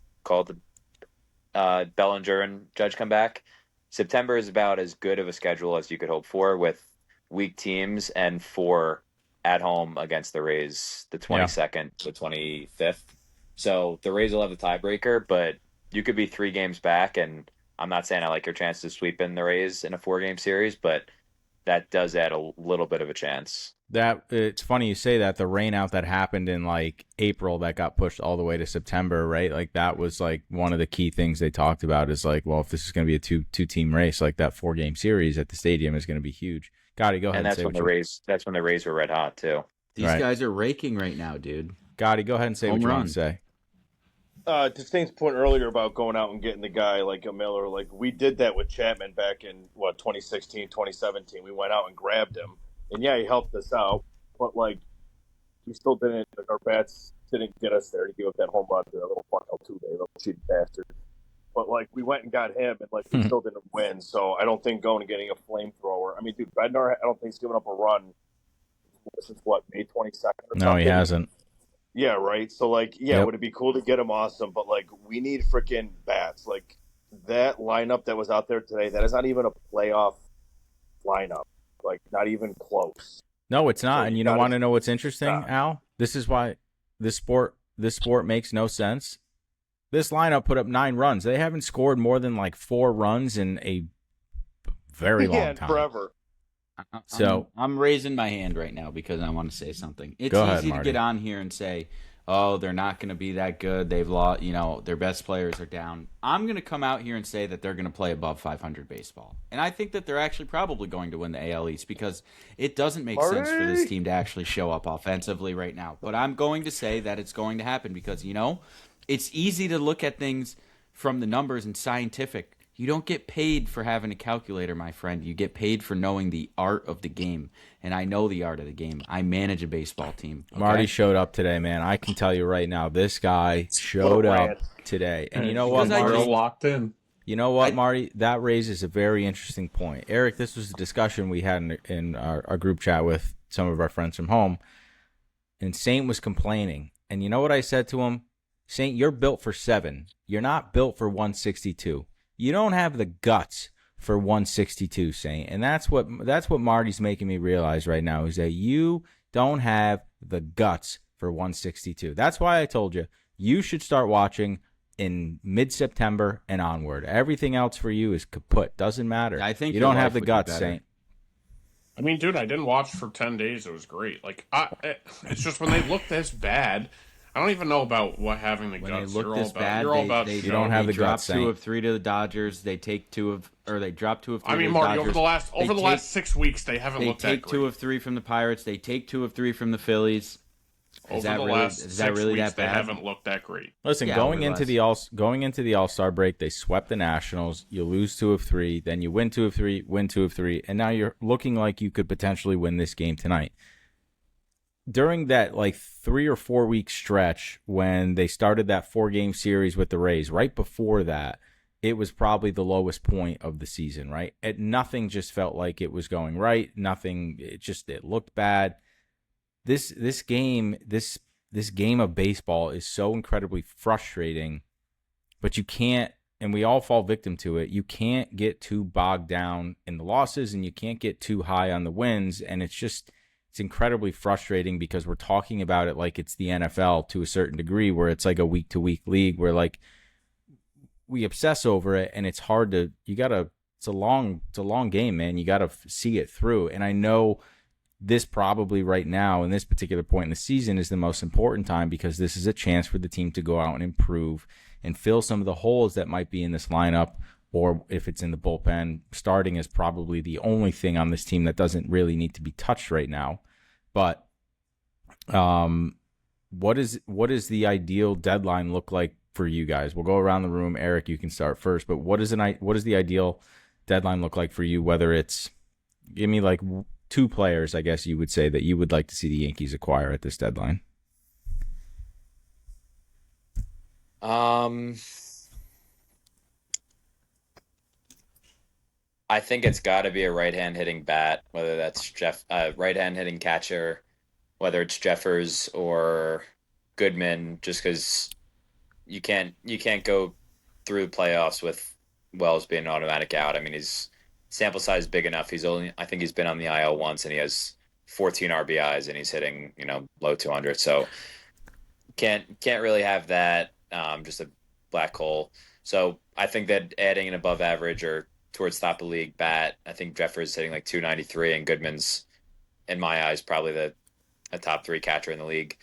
S4: Bellinger and Judge come back. September is about as good of a schedule as you could hope for, with weak teams and 4 at home against the Rays, the 22nd to 25th. So the Rays will have the tiebreaker, but you could be 3 games back, and I'm not saying I like your chances of sweeping the Rays in a 4-game series, but that does add a little bit of a chance.
S1: That it's funny you say that. The rain out that happened in like April that got pushed all the way to September, right? Like that was like one of the key things they talked about is like, well, if this is going to be a two team race, like that 4-game series at the stadium is going to be huge. Gotti, go ahead.
S4: And that's when the Rays were red hot too.
S3: These guys are raking right now, dude.
S1: Gotti, go ahead and say what you want to say.
S2: To Stain's point earlier about going out and getting the guy like a Miller, like we did that with Chapman back in 2016, 2017. We went out and grabbed him, and yeah, he helped us out, but like we still didn't. Like, our bats didn't get us there to give up that home run to that little fuck Altuve, little cheating bastard. But like we went and got him, and like we still didn't win. So I don't think going and getting a flamethrower. I mean, dude, Bednar, I don't think he's given up a run since May 22nd.
S1: No, he hasn't.
S2: Yeah, right. So, like, would it be cool to get him? Awesome, but like, we need freaking bats. Like that lineup that was out there today, that is not even a playoff lineup. Like, not even close.
S1: No, it's not.
S2: So
S1: and you want to know what's interesting, Al? This is why this sport makes no sense. This lineup put up 9 runs. They haven't scored more than like 4 runs in a very long time.
S2: Forever.
S1: So
S3: I'm raising my hand right now because I want to say something. It's
S1: Go ahead,
S3: easy to
S1: Marty.
S3: get on here and say, "Oh, they're not going to be that good. They've lost. Their best players are down." I'm going to come out here and say that they're going to play above 500 baseball, and I think that they're actually probably going to win the AL East because it doesn't make sense for this team to actually show up offensively right now. But I'm going to say that it's going to happen because it's easy to look at things from the numbers and scientific. You don't get paid for having a calculator, my friend. You get paid for knowing the art of the game. And I know the art of the game. I manage a baseball team. Okay?
S1: Marty showed up today, man. I can tell you right now, this guy showed up today. And you know what, Marty?
S5: Locked in.
S1: You know what, Marty? That raises a very interesting point. Eric, this was a discussion we had in our group chat with some of our friends from home. And Saint was complaining. And you know what I said to him? Saint, you're built for 7. You're not built for 162. You don't have the guts for 162, Saint. And that's what Marty's making me realize right now is that you don't have the guts for 162. That's why I told you should start watching in mid-September and onward. Everything else for you is kaput. Doesn't matter.
S3: I think
S1: you don't have the guts, Saint.
S5: I mean, dude, I didn't watch for 10 days. It was great. Like, it's just when they look this bad, I don't even know about what having the
S3: When
S5: guts.
S3: they look this bad,
S5: you're all about
S3: they
S1: You don't have the
S3: drop
S1: guts,
S3: two
S1: Saint.
S3: of three to the Dodgers. They take they drop 2 of 3
S5: I mean,
S3: to the
S5: Marty,
S3: Dodgers.
S5: over the last 6 weeks, they haven't looked that great.
S3: They take 2 of 3 from the Pirates. They take 2 of 3 from the Phillies. Is that really that bad?
S5: They haven't looked that great.
S1: Listen, going into the All-Star break, they swept the Nationals. You lose 2 of 3, then you win 2 of 3, win 2 of 3, and now you're looking like you could potentially win this game tonight. During that 3 or 4 week stretch when they started that 4-game series with the Rays, right before that, it was probably the lowest point of the season, right? Nothing just felt like it was going right. Nothing. It looked bad. This game of baseball is so incredibly frustrating, but you can't, and we all fall victim to it. You can't get too bogged down in the losses, and you can't get too high on the wins, and it's incredibly frustrating because we're talking about it like it's the NFL to a certain degree, where it's like a week-to-week league where we obsess over it, and it's hard to. It's a long game, man. You got to see it through, and I know. This probably right now in this particular point in the season is the most important time because this is a chance for the team to go out and improve and fill some of the holes that might be in this lineup, or if it's in the bullpen, starting is probably the only thing on this team that doesn't really need to be touched right now. But what is the ideal deadline look like for you guys? We'll go around the room. Eric, you can start first, but what does the ideal deadline look like for you? Whether it's, give me 2 players, I guess you would say, that you would like to see the Yankees acquire at this deadline.
S4: I think it's got to be a right-hand hitting bat, whether that's right-hand hitting catcher, whether it's Jeffers or Goodman, just because you can't go through the playoffs with Wells being an automatic out. I mean, his sample size is big enough. I think he's been on the IL once, and he has 14 RBIs, and he's hitting low 200. So can't really have that. Just a black hole. So I think that adding an above average or towards top of the league bat, I think Jeffers is hitting 293, and Goodman's, in my eyes, probably a top 3 catcher in the league.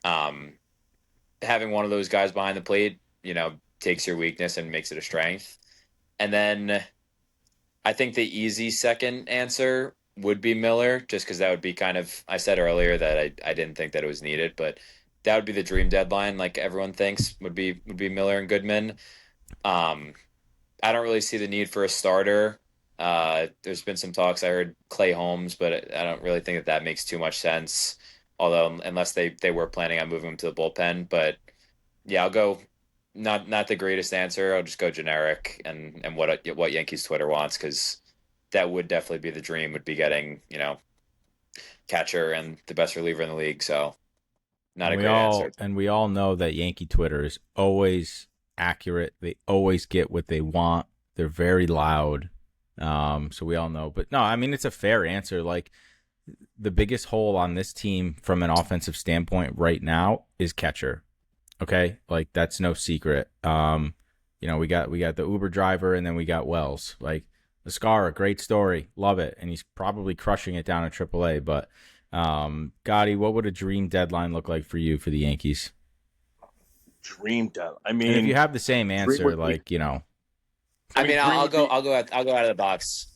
S4: Having one of those guys behind the plate, takes your weakness and makes it a strength. And then I think the easy second answer would be Miller, just because that would be I said earlier that I didn't think that it was needed, but that would be the dream deadline, like everyone thinks, would be Miller and Goodman. I don't really see the need for a starter. There's been some talks. I heard Clay Holmes, but I don't really think that makes too much sense. Although, unless they were planning on moving him to the bullpen. But yeah, I'll go not the greatest answer. I'll just go generic and what Yankees Twitter wants, because that would definitely be the dream, would be getting catcher and the best reliever in the league. So not a great answer.
S1: And we all know that Yankee Twitter is always accurate. They always get what they want. They're very loud. So we all know. But no, I mean, it's a fair answer. The biggest hole on this team from an offensive standpoint right now is catcher. Okay? That's no secret. We got the Uber driver, and then we got Wells. Lascara, great story. Love it. And he's probably crushing it down at AAA. But Gotti, what would a dream deadline look like for you for the Yankees?
S2: Dream deadline. I mean,
S1: and if you have the same answer,
S4: I mean, I'll go out of the box.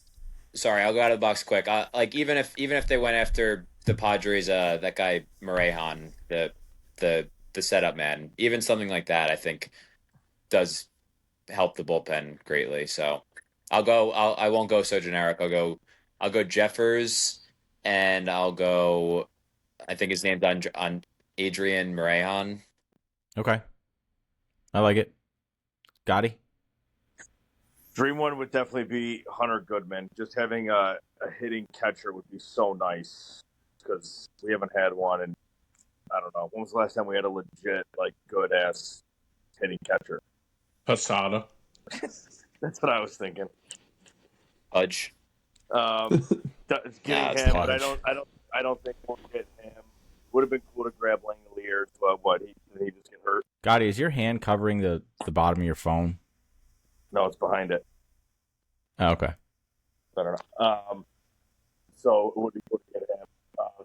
S4: Sorry, I'll go out of the box quick. Even if they went after the Padres, that guy Morejon, the setup man, even something like that, I think does help the bullpen greatly. So I won't go so generic. I'll go Jeffers, and I'll go. I think his name's on Adrian Morejon.
S1: Okay, I like it. Gotti?
S2: Dream one would definitely be Hunter Goodman. Just having a hitting catcher would be so nice, because we haven't had one, and I don't know. When was the last time we had a legit, good ass hitting catcher?
S5: Posada.
S2: That's what I was thinking.
S4: Pudge.
S2: Getting him, but I don't think we'll get him. Would have been cool to grab Langoliers, but did he just get hurt?
S1: Gotti, is your hand covering the bottom of your phone?
S2: No, it's behind it.
S1: Oh, okay.
S2: I don't know. So it would be cool to get him.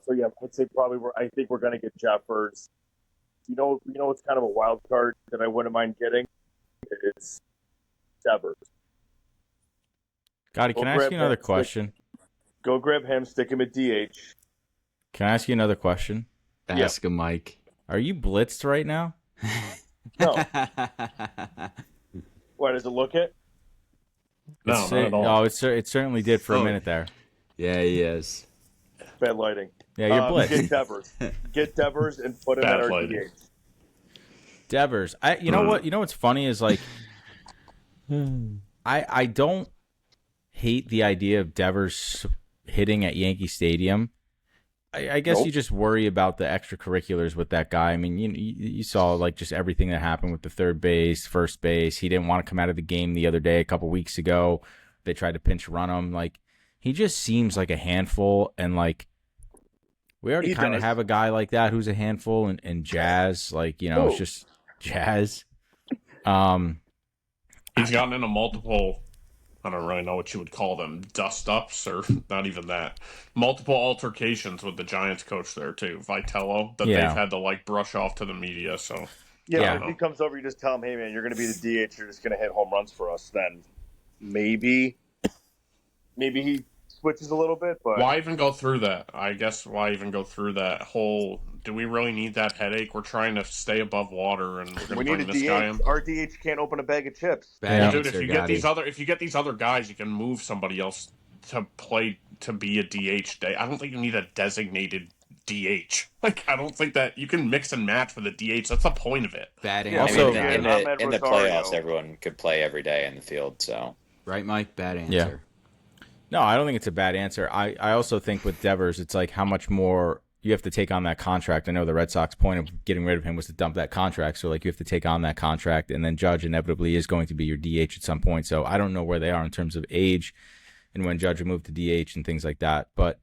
S2: So yeah, I'd say probably I think we're going to get Jeffers. what's kind of a wild card that I wouldn't mind getting is Devers.
S1: Gotti, can I ask you another question?
S2: Go grab him, stick him at DH.
S1: Can I ask you another question?
S3: Ask him, Mike.
S1: Are you blitzed right now?
S2: No. What, does it look it?
S5: No, not at all.
S1: Oh, it certainly did for a minute there.
S3: Yeah, he is.
S2: Bad lighting.
S1: Yeah, you're
S2: Get
S1: blitzed.
S2: Devers. Get Devers and put him at our DH.
S1: Devers. You know what? You know what's funny is like, I don't hate the idea of Devers hitting at Yankee Stadium. I guess you just worry about the extracurriculars with that guy. I mean, you saw like just everything that happened with the third base, first base. He didn't want to come out of the game the other day, a couple weeks ago. They tried to pinch run him. Like, he just seems like a handful. And like, we already kind of have a guy like that who's a handful. And Jazz, like, it's just Jazz.
S5: He's gotten into multiple, I don't really know what you would call them, dust-ups, or not even that. Multiple altercations with the Giants coach there, too, Vitello, that they've had to, like, brush off to the media, so...
S2: Yeah, if he comes over, you just tell him, hey, man, you're going to be the DH, you're just going to hit home runs for us, then maybe he switches a little bit, but...
S5: Why even go through that? I guess why even go through that whole... Do we really need that headache? We're trying to stay above water, and we're going to bring this guy in.
S2: Our DH can't open a bag of chips.
S5: Dude, if you get these other guys, you can move somebody else to play to be a DH day. I don't think you need a designated DH. Like, I don't think that you can mix and match with a DH. That's the point of it.
S3: Bad
S4: answer.
S3: answer.
S4: In the playoffs, everyone could play every day in the field. So
S3: right, Mike. Bad answer.
S1: Yeah. No, I don't think it's a bad answer. I also think with Devers, it's like how much more you have to take on that contract. I know the Red Sox point of getting rid of him was to dump that contract. So, like, you have to take on that contract, and then Judge inevitably is going to be your DH at some point. So I don't know where they are in terms of age and when Judge will move to DH and things like that. But,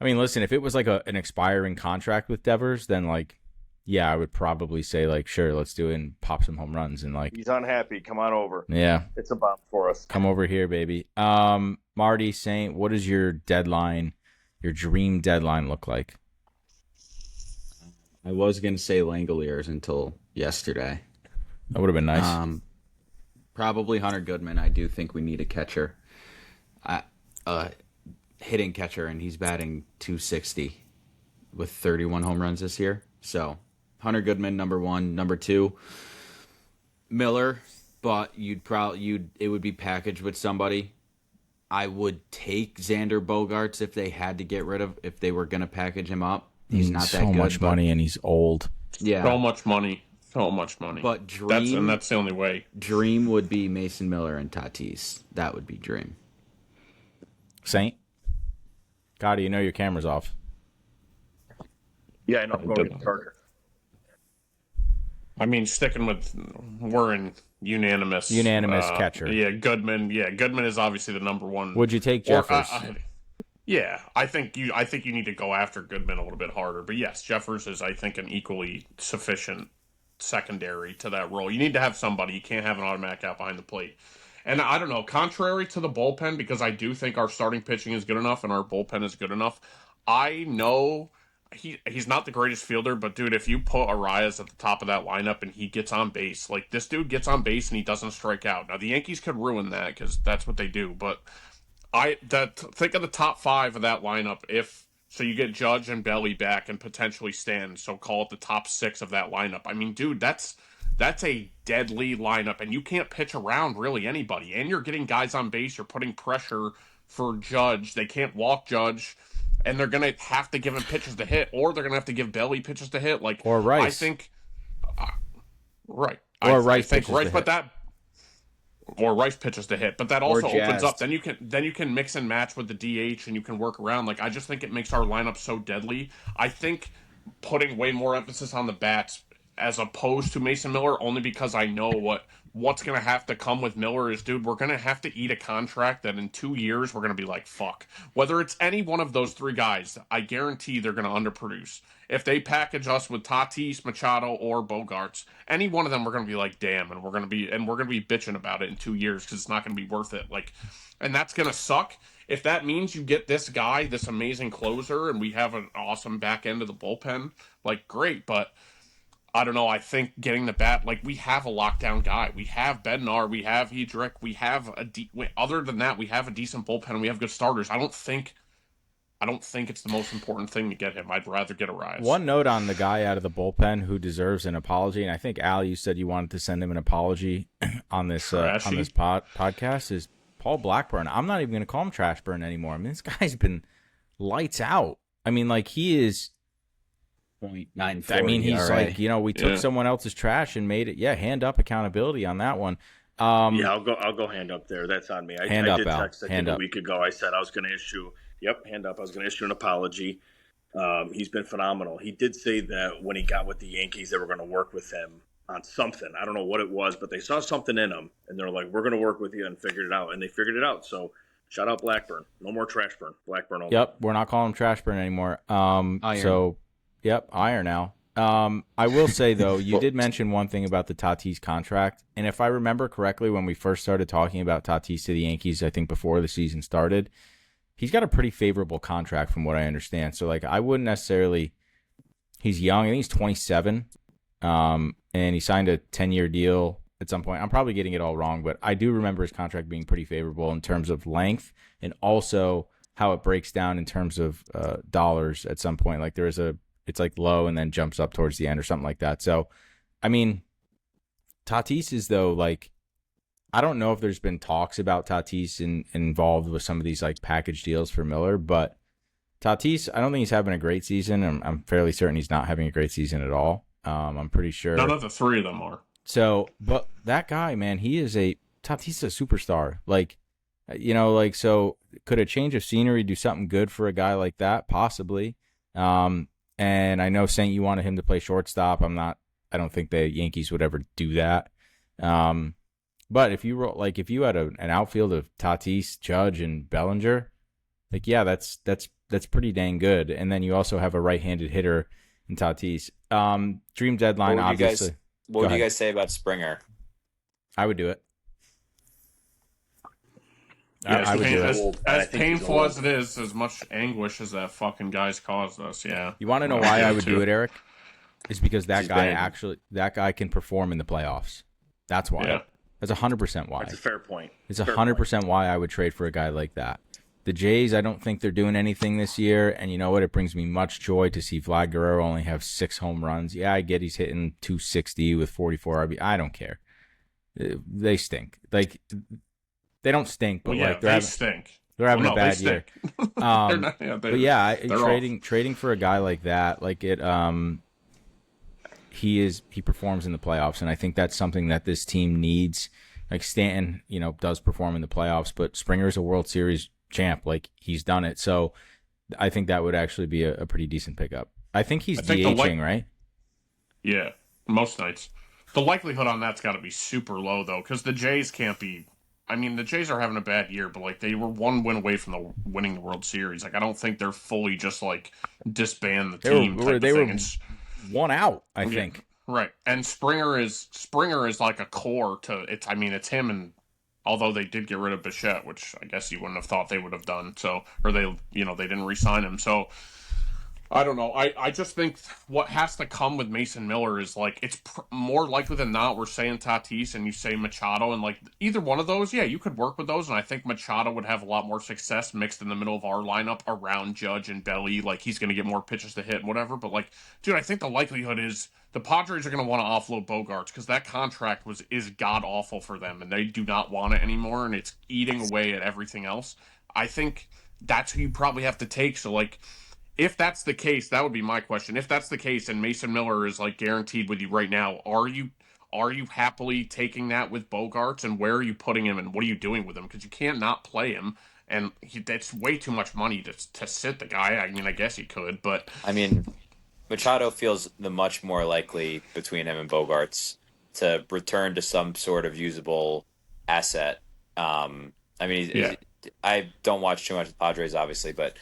S1: I mean, listen, if it was like an expiring contract with Devers, then, like, yeah, I would probably say, like, sure, let's do it and pop some home runs. And, like,
S2: he's unhappy. Come on over.
S1: Yeah.
S2: It's a bomb for us.
S1: Come over here, baby. Marty, Saint, what does your deadline, your dream deadline look like?
S3: I was going to say Langoliers until yesterday.
S1: That would have been nice.
S3: Probably Hunter Goodman. I do think we need a catcher. Hitting catcher, and he's batting .260 with 31 home runs this year. So, Hunter Goodman, number one. Number two, Miller, but it would be packaged with somebody. I would take Xander Bogaerts if they were going to package him up. He's not that good.
S1: So much money, and he's old.
S3: Yeah.
S5: So much money. But Dream... That's the only way.
S3: Dream would be Mason Miller and Tatis. That would be Dream.
S1: Saint? Gotti, you know your camera's off.
S2: Yeah, I know. I'm going to Carter.
S5: I mean, we're in unanimous
S1: catcher.
S5: Yeah, Goodman. Yeah, Goodman is obviously the number one.
S1: Would you take Jeffers?
S5: Yeah, I think you need to go after Goodman a little bit harder. But yes, Jeffers is, I think, an equally sufficient secondary to that role. You need to have somebody. You can't have an automatic out behind the plate. And I don't know, contrary to the bullpen, because I do think our starting pitching is good enough and our bullpen is good enough, I know he's not the greatest fielder, but dude, if you put Arias at the top of that lineup and he gets on base, like this dude gets on base and he doesn't strike out. Now the Yankees could ruin that because that's what they do, but think of the top five of that lineup. So you get Judge and Belli back and potentially Stanton, so call it the top six of that lineup. I mean, dude, that's a deadly lineup, and you can't pitch around really anybody. And you're getting guys on base. You're putting pressure for Judge. They can't walk Judge, and they're gonna have to give him pitches to hit, or they're gonna have to give Belli pitches to hit. Like,
S1: or Rice.
S5: I think, right.
S1: Or
S5: Rice pitches to hit. Or Rice pitches to hit, but that also opens up. Then you can mix and match with the DH, and you can work around. Like, I just think it makes our lineup so deadly. I think putting way more emphasis on the bats as opposed to Mason Miller, only because I know what's going to have to come with Miller is, dude, we're going to have to eat a contract that in 2 years we're going to be like, fuck. Whether it's any one of those three guys, I guarantee they're going to underproduce. If they package us with Tatis, Machado, or Bogaerts, any one of them we're going to be like, damn, and we're going to be bitching about it in 2 years because it's not going to be worth it. Like, and that's going to suck. If that means you get this guy, this amazing closer, and we have an awesome back end of the bullpen, like, great, but I don't know. I think getting the bat, like, we have a lockdown guy. We have Bednar. We have Hedrick. We have other than that, we have a decent bullpen and we have good starters. I don't think it's the most important thing to get him. I'd rather get a Rise.
S1: One note on the guy out of the bullpen who deserves an apology, and I think, Al, you said you wanted to send him an apology on this podcast, is Paul Blackburn. I'm not even going to call him Trashburn anymore. I mean, this guy's been lights out. I mean, like, he is...
S3: 0.94.
S1: I mean, he's
S3: ERA.
S1: like, we took someone else's trash and made it. Yeah, hand up accountability on that one.
S2: I'll go hand up there. That's on me. I did text a week ago. I said I was going to issue. Yep, hand up. I was going to issue an apology. He's been phenomenal. He did say that when he got with the Yankees, they were going to work with him on something. I don't know what it was, but they saw something in him, and they're like, "We're going to work with you," and figured it out. And they figured it out. So, shout out Blackburn. No more Trashburn. Blackburn only.
S1: Yep, we're not calling him Trashburn anymore. So. Yep, Iron now. I will say, though, you did mention one thing about the Tatis contract. And if I remember correctly, when we first started talking about Tatis to the Yankees, I think before the season started, he's got a pretty favorable contract from what I understand. So, like, I wouldn't necessarily – he's young. I think he's 27. And he signed a 10-year deal at some point. I'm probably getting it all wrong, but I do remember his contract being pretty favorable in terms of length and also how it breaks down in terms of dollars at some point. Like, there is it's like low and then jumps up towards the end or something like that. So, I mean, Tatis is, though, like, I don't know if there's been talks about Tatis involved with some of these, like, package deals for Miller, but Tatis, I don't think he's having a great season. I'm fairly certain he's not having a great season at all. I'm pretty sure.
S5: None of the three of them are.
S1: So, but that guy, man, Tatis is a superstar. Like, so could a change of scenery do something good for a guy like that? Possibly. And I know, Saint, you wanted him to play shortstop. I don't think the Yankees would ever do that. But if you had an outfield of Tatis, Judge, and Bellinger, like, yeah, that's pretty dang good. And then you also have a right-handed hitter in Tatis. Dream deadline, obviously.
S4: What would you guys say about Springer?
S1: I would do it.
S5: Yeah,
S1: I would do it.
S5: As painful as it is, as much anguish as that fucking guy's caused us, yeah.
S1: You want to know why I would do it, Eric? It's because that guy can perform in the playoffs. That's why. Yeah. That's 100% why.
S2: That's a fair point.
S1: It's 100% why I would trade for a guy like that. The Jays, I don't think they're doing anything this year, and you know what? It brings me much joy to see Vlad Guerrero only have 6 home runs. Yeah, I get he's hitting 260 with 44 RB. I don't care. They stink. Like, they don't stink, but
S5: they stink.
S1: They're having a bad year. But yeah, trading for a guy like that, like he performs in the playoffs, and I think that's something that this team needs. Like, Stanton, does perform in the playoffs, but Springer's a World Series champ. Like, he's done it. So I think that would actually be a pretty decent pickup. I think he's DHing, right?
S5: Yeah, most nights. The likelihood on that's got to be super low, though, because the Jays can't be. I mean, the Jays are having a bad year, but, like, they were one win away from winning the World Series. Like, I don't think they're fully just, like, disband the team.
S1: They were one out, I think.
S5: Right. And Springer is like a core to it. I mean, it's him, and although they did get rid of Bichette, which I guess you wouldn't have thought they would have done. So, or they didn't re-sign him. So, I don't know. I just think what has to come with Mason Miller is, like, it's more likely than not we're saying Tatis and you say Machado, and, like, either one of those, yeah, you could work with those, and I think Machado would have a lot more success mixed in the middle of our lineup around Judge and Belli. Like, he's going to get more pitches to hit and whatever, but, like, dude, I think the likelihood is the Padres are going to want to offload Bogarts because that contract is god-awful for them, and they do not want it anymore, and it's eating away at everything else. I think that's who you probably have to take, so, like, if that's the case, that would be my question. If that's the case and Mason Miller is, like, guaranteed with you right now, are you happily taking that with Bogarts, and where are you putting him, and what are you doing with him? Because you can't not play him, and that's way too much money to sit the guy. I mean, I guess he could, but...
S4: I mean, Machado feels the much more likely between him and Bogarts to return to some sort of usable asset. I mean, I don't watch too much of the Padres, obviously, but...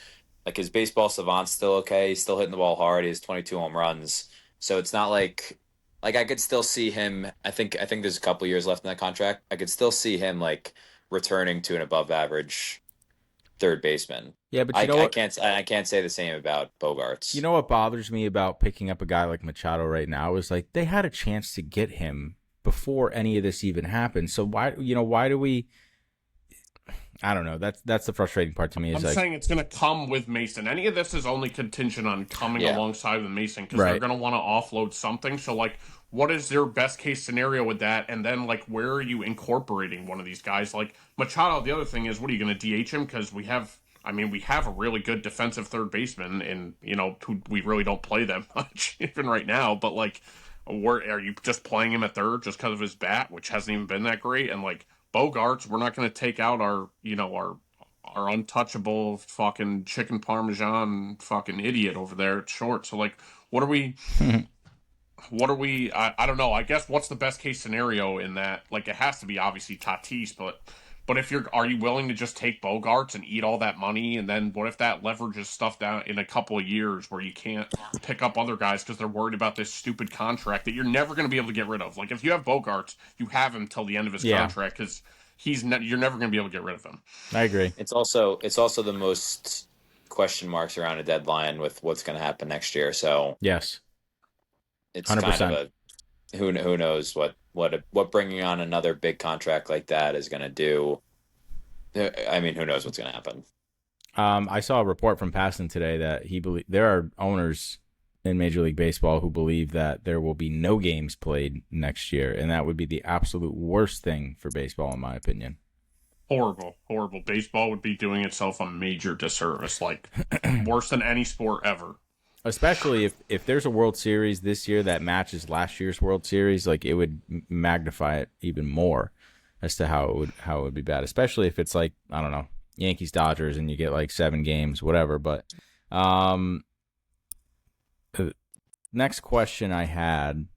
S4: Like, his baseball savant's still okay. He's still hitting the ball hard. He has 22 home runs. So it's not like I could still see him. I think there's a couple years left in that contract. I could still see him, like, returning to an above average third baseman.
S1: Yeah, but
S4: I can't say the same about Bogarts.
S1: You know what bothers me about picking up a guy like Machado right now is like they had a chance to get him before any of this even happened. So why do we? I don't know. That's the frustrating part to me. Is
S5: I'm saying it's going to come with Mason. Any of this is only contingent on coming alongside with Mason because they're going to want to offload something. So, like, what is their best case scenario with that? And then, like, where are you incorporating one of these guys? Like, Machado, the other thing is, what are you going to DH him? Because we have a really good defensive third baseman, and, who we really don't play that much, even right now. But, like, where are you just playing him at third just because of his bat, which hasn't even been that great? And, like, Bogarts, we're not going to take out our untouchable fucking chicken parmesan fucking idiot over there at short. So, like, what are we... I don't know. I guess what's the best case scenario in that? Like, it has to be obviously Tatis, but are you willing to just take Bogarts and eat all that money? And then what if that leverages stuff down in a couple of years where you can't pick up other guys because they're worried about this stupid contract that you're never going to be able to get rid of? Like, if you have Bogarts, you have him till the end of his contract because you're never going to be able to get rid of him.
S1: I agree.
S4: It's also the most question marks around a deadline with what's going to happen next year. So
S1: yes.
S4: It's
S1: 100%.
S4: kind of who knows what bringing on another big contract like that is going to do. I mean, who knows what's going to happen?
S1: I saw a report from Passan today that there are owners in Major League Baseball who believe that there will be no games played next year, and that would be the absolute worst thing for baseball, in my opinion.
S5: Horrible. Baseball would be doing itself a major disservice, like worse than any sport ever.
S1: Especially if there's a World Series this year that matches last year's World Series, like it would magnify it even more as to how it would be bad. Especially if it's like, I don't know, Yankees Dodgers and you get like 7 games, whatever. But next question I had,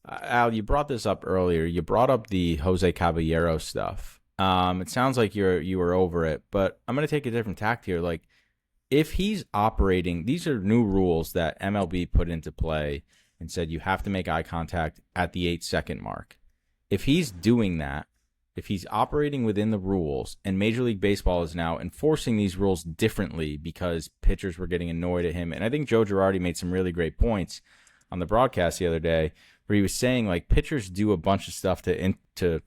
S1: Al, you brought this up earlier. You brought up the Jose Caballero stuff. It sounds like you were over it, but I'm gonna take a different tact here. Like, if he's operating, these are new rules that MLB put into play and said you have to make eye contact at the 8-second mark. If he's doing that, if he's operating within the rules, and Major League Baseball is now enforcing these rules differently because pitchers were getting annoyed at him, and I think Joe Girardi made some really great points on the broadcast the other day where he was saying, like, pitchers do a bunch of stuff to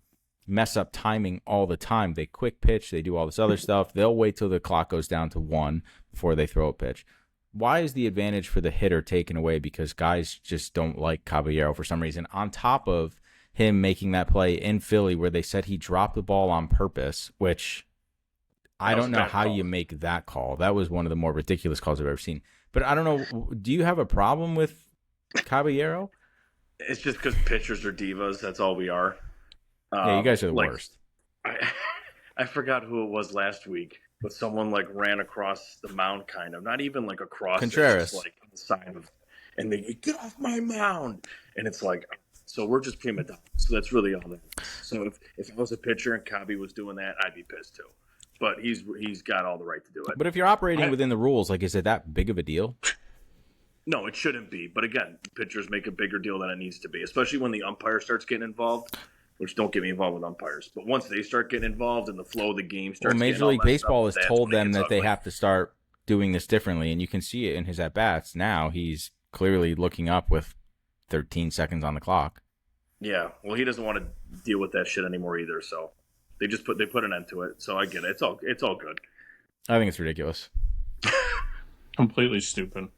S1: mess up timing all the time. They quick pitch, they do all this other stuff. They'll wait till the clock goes down to 1 before they throw a pitch. Why is the advantage for the hitter taken away because guys just don't like Caballero for some reason, on top of him making that play in Philly where they said he dropped the ball on purpose, which I don't know how you make that call. That was one of the more ridiculous calls I've ever seen. But I don't know, do you have a problem with Caballero?
S2: It's just because pitchers are divas. That's all we are.
S1: Yeah, you guys are the worst.
S2: I forgot who it was last week, but someone like ran across the mound, kind of, not even like across
S1: Contreras,
S2: just like on the side of, and they get off my mound, and it's like, so we're just prima donnas. So that's really all that is. So if I was a pitcher and Cabby was doing that, I'd be pissed too. But he's got all the right to do it.
S1: But if you're operating within the rules, like, is it that big of a deal?
S2: No, it shouldn't be. But again, pitchers make a bigger deal than it needs to be, especially when the umpire starts getting involved. Which, don't get me involved with umpires. But once they start getting involved and the flow of the game starts getting
S1: Major League Baseball has told them that
S2: ugly.
S1: they have to start doing this differently, and you can see it in his at-bats. Now he's clearly looking up with 13 seconds on the clock.
S2: Yeah, well, he doesn't want to deal with that shit anymore either, so they put an end to it. So I get it. It's all good.
S1: I think it's ridiculous.
S5: Completely stupid.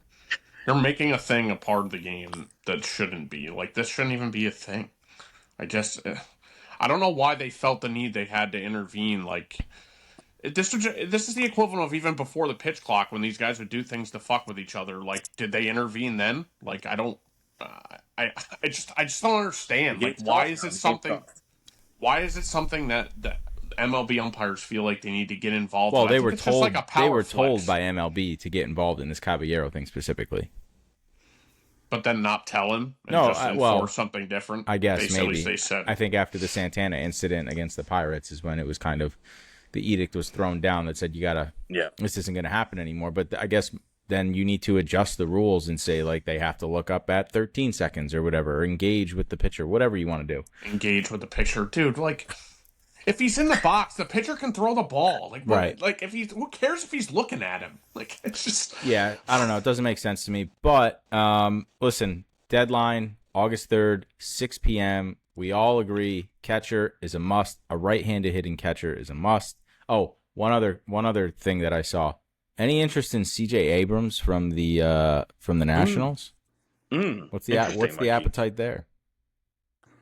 S5: You're making a thing a part of the game that shouldn't be. Like, this shouldn't even be a thing. I don't know why they felt the need they had to intervene. Like, this is the equivalent of even before the pitch clock when these guys would do things to fuck with each other. Like, did they intervene then? Like, I don't. I just don't understand. Like, why is it something? Why is it something that MLB umpires feel like they need to get involved?
S1: Well,
S5: in?
S1: they were told
S5: like
S1: they were told by MLB to get involved in this Caballero thing specifically.
S5: But then not tell him and just enforce something different.
S1: I guess maybe.
S5: They said.
S1: I think after the Santana incident against the Pirates is when it was kind of the edict was thrown down that said this isn't going to happen anymore. But I guess then you need to adjust the rules and say, like, they have to look up at 13 seconds or whatever, or engage with the pitcher, whatever you want to do.
S5: Engage with the pitcher, dude. Like, If he's in the box, the pitcher can throw the ball. Like,
S1: Right.
S5: Like, if he's, who cares if he's looking at him? Like, it's just.
S1: Yeah, I don't know. It doesn't make sense to me. But listen, deadline August 3rd, 6 p.m. We all agree catcher is a must. A right-handed hitting catcher is a must. Oh, one other thing that I saw. Any interest in C.J. Abrams from the Nationals? What's the appetite there?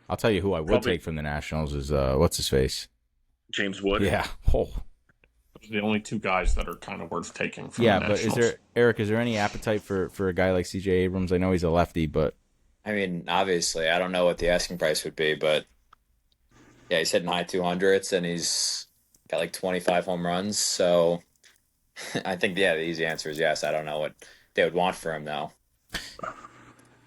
S1: I'll tell you who I would take from the Nationals is what's his face?
S7: James Wood.
S1: Yeah. Oh.
S5: Those are the only two guys that are kind of worth taking from
S1: Yeah,
S5: the
S1: but
S5: Nationals.
S1: Eric, is there any appetite for a guy like C.J. Abrams? I know he's a lefty, but
S4: I mean, obviously, I don't know what the asking price would be, but yeah, he's hitting high 200s and he's got like 25 home runs. So I think, the easy answer is yes. I don't know what they would want for him, though.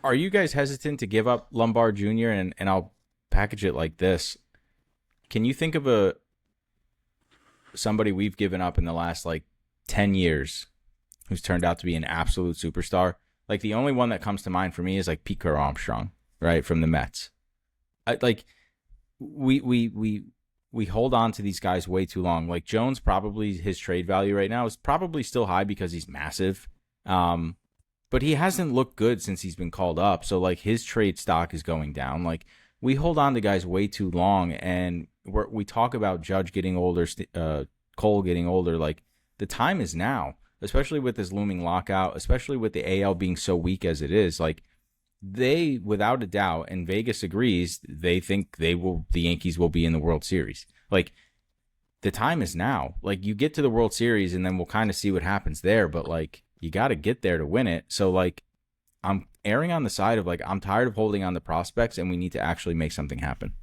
S1: are you guys hesitant to give up Lombard Jr.? And I'll package it like this. Can you think of somebody we've given up in the last like 10 years who's turned out to be an absolute superstar? Like the only one that comes to mind for me is like Pete Armstrong, right, from the Mets. We hold on to these guys way too long. Like Jones, probably his trade value right now is probably still high because he's massive. But he hasn't looked good since he's been called up. So like his trade stock is going down. Like we hold on to guys way too long, and we talk about Judge getting older, Cole getting older. Like the time is now, especially with this looming lockout, especially with the AL being so weak as it is. Like they, without a doubt, and Vegas agrees, they think the Yankees will be in the World Series. Like the time is now. Like you get to the World Series and then we'll kind of see what happens there. But like you got to get there to win it. So like I'm erring on the side of like I'm tired of holding on the prospects, and we need to actually make something happen.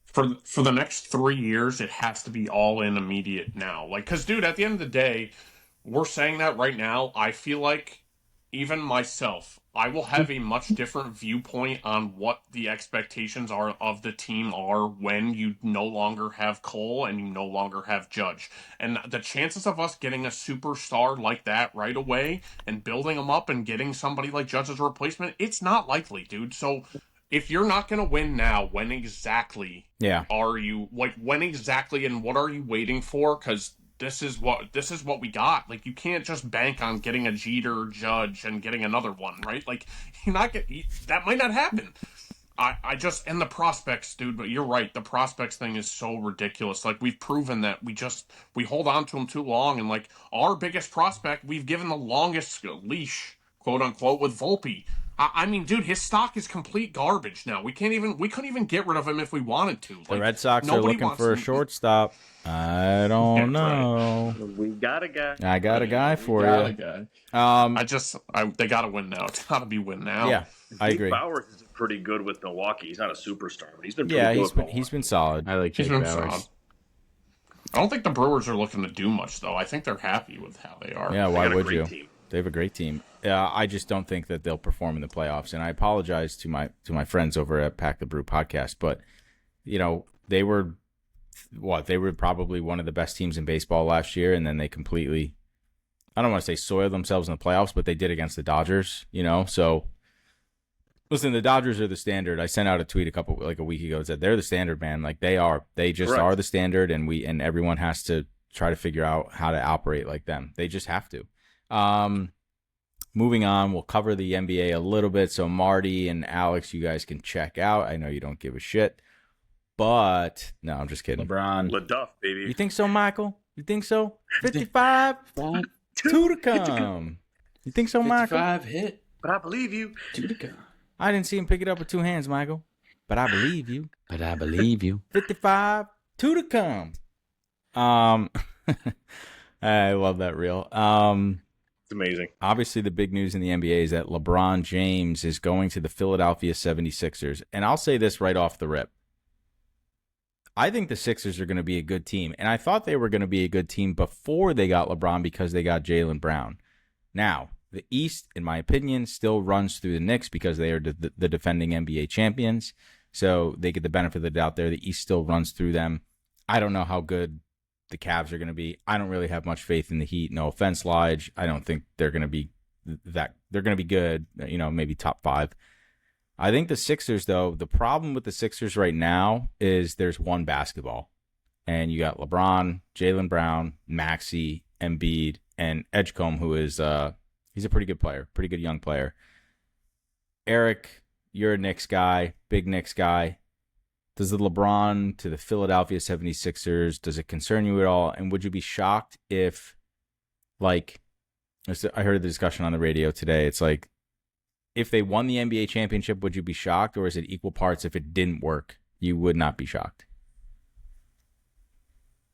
S5: For the next 3 years, it has to be all in immediate now. Like, because, dude, at the end of the day, we're saying that right now. I feel like even myself, I will have a much different viewpoint on what the expectations are of the team are when you no longer have Cole and you no longer have Judge. And the chances of us getting a superstar like that right away and building them up and getting somebody like Judge's replacement, it's not likely, dude. So if you're not going to win now, when exactly are you, like, when exactly and what are you waiting for? Because this is what we got. Like, you can't just bank on getting a Jeter, Judge, and getting another one, right? Like, that might not happen. And the prospects, dude, but you're right. The prospects thing is so ridiculous. Like, we've proven that we hold on to them too long. And, like, our biggest prospect, we've given the longest leash, quote unquote, with Volpe. I mean, dude, his stock is complete garbage now. We couldn't even get rid of him if we wanted to.
S1: The Red Sox are looking for a shortstop. I don't know.
S7: Right. We got a guy.
S1: I got a guy for you.
S5: They got to win now. It's got to be win now.
S1: Yeah, I agree.
S7: Bowers is pretty good with Milwaukee. He's not a superstar, but he's been pretty good.
S1: He's been solid.
S3: I like Jake Bowers. Solid.
S5: I don't think the Brewers are looking to do much, though. I think they're happy with how they are.
S1: Yeah, why would you?
S7: Team.
S1: They have a great team. I just don't think that they'll perform in the playoffs. And I apologize to my friends over at Pack the Brew podcast, but they were probably one of the best teams in baseball last year, and then they completely, I don't want to say soiled themselves in the playoffs, but they did against the Dodgers. So listen, the Dodgers are the standard. I sent out a tweet a week ago that said they're the standard, man. Like they are the standard, and everyone has to try to figure out how to operate like them. They just have to. Moving on, we'll cover the NBA a little bit. So Marty and Alex, you guys can check out. I know you don't give a shit, but no, I'm just kidding.
S3: LeBron.
S7: LeDuff, baby.
S1: You think so, Michael? You think so? 55, 2 to come. You think so, Michael?
S3: 55 hit.
S7: But I believe you.
S3: 2 to come.
S1: I didn't see him pick it up with two hands, Michael. But I believe you. 55, 2 to come. I love that reel.
S7: It's amazing.
S1: Obviously, the big news in the NBA is that LeBron James is going to the Philadelphia 76ers. And I'll say this right off the rip. I think the Sixers are going to be a good team. And I thought they were going to be a good team before they got LeBron because they got Jaylen Brown. Now, the East, in my opinion, still runs through the Knicks because they are the defending NBA champions. So they get the benefit of the doubt there. The East still runs through them. I don't know how good the Cavs are going to be. I don't really have much faith in the Heat. No offense, Lige. I don't think they're going to be that. They're going to be good, maybe top 5. I think the Sixers, though, the problem with the Sixers right now is there's one basketball. And you got LeBron, Jaylen Brown, Maxey, Embiid, and Edgecombe, who is he's a pretty good player, pretty good young player. Eric, you're a Knicks guy, big Knicks guy. Does the LeBron to the Philadelphia 76ers, does it concern you at all? And would you be shocked if, like, I heard the discussion on the radio today, it's like, if they won the NBA championship, would you be shocked? Or is it equal parts if it didn't work? You would not be shocked.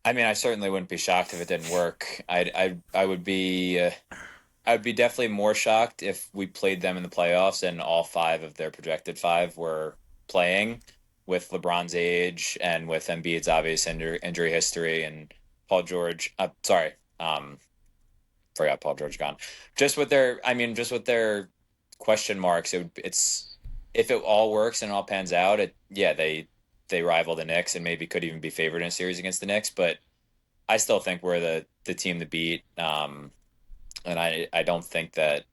S4: I mean, I certainly wouldn't be shocked if it didn't work. I would be definitely more shocked if we played them in the playoffs and all 5 of their projected 5 were playing, with LeBron's age and with Embiid's obvious injury history and Paul George. Forgot Paul George gone. Just with their question marks, it's if it all works and all pans out, they rival the Knicks and maybe could even be favored in a series against the Knicks. But I still think we're the team to beat. And I don't think that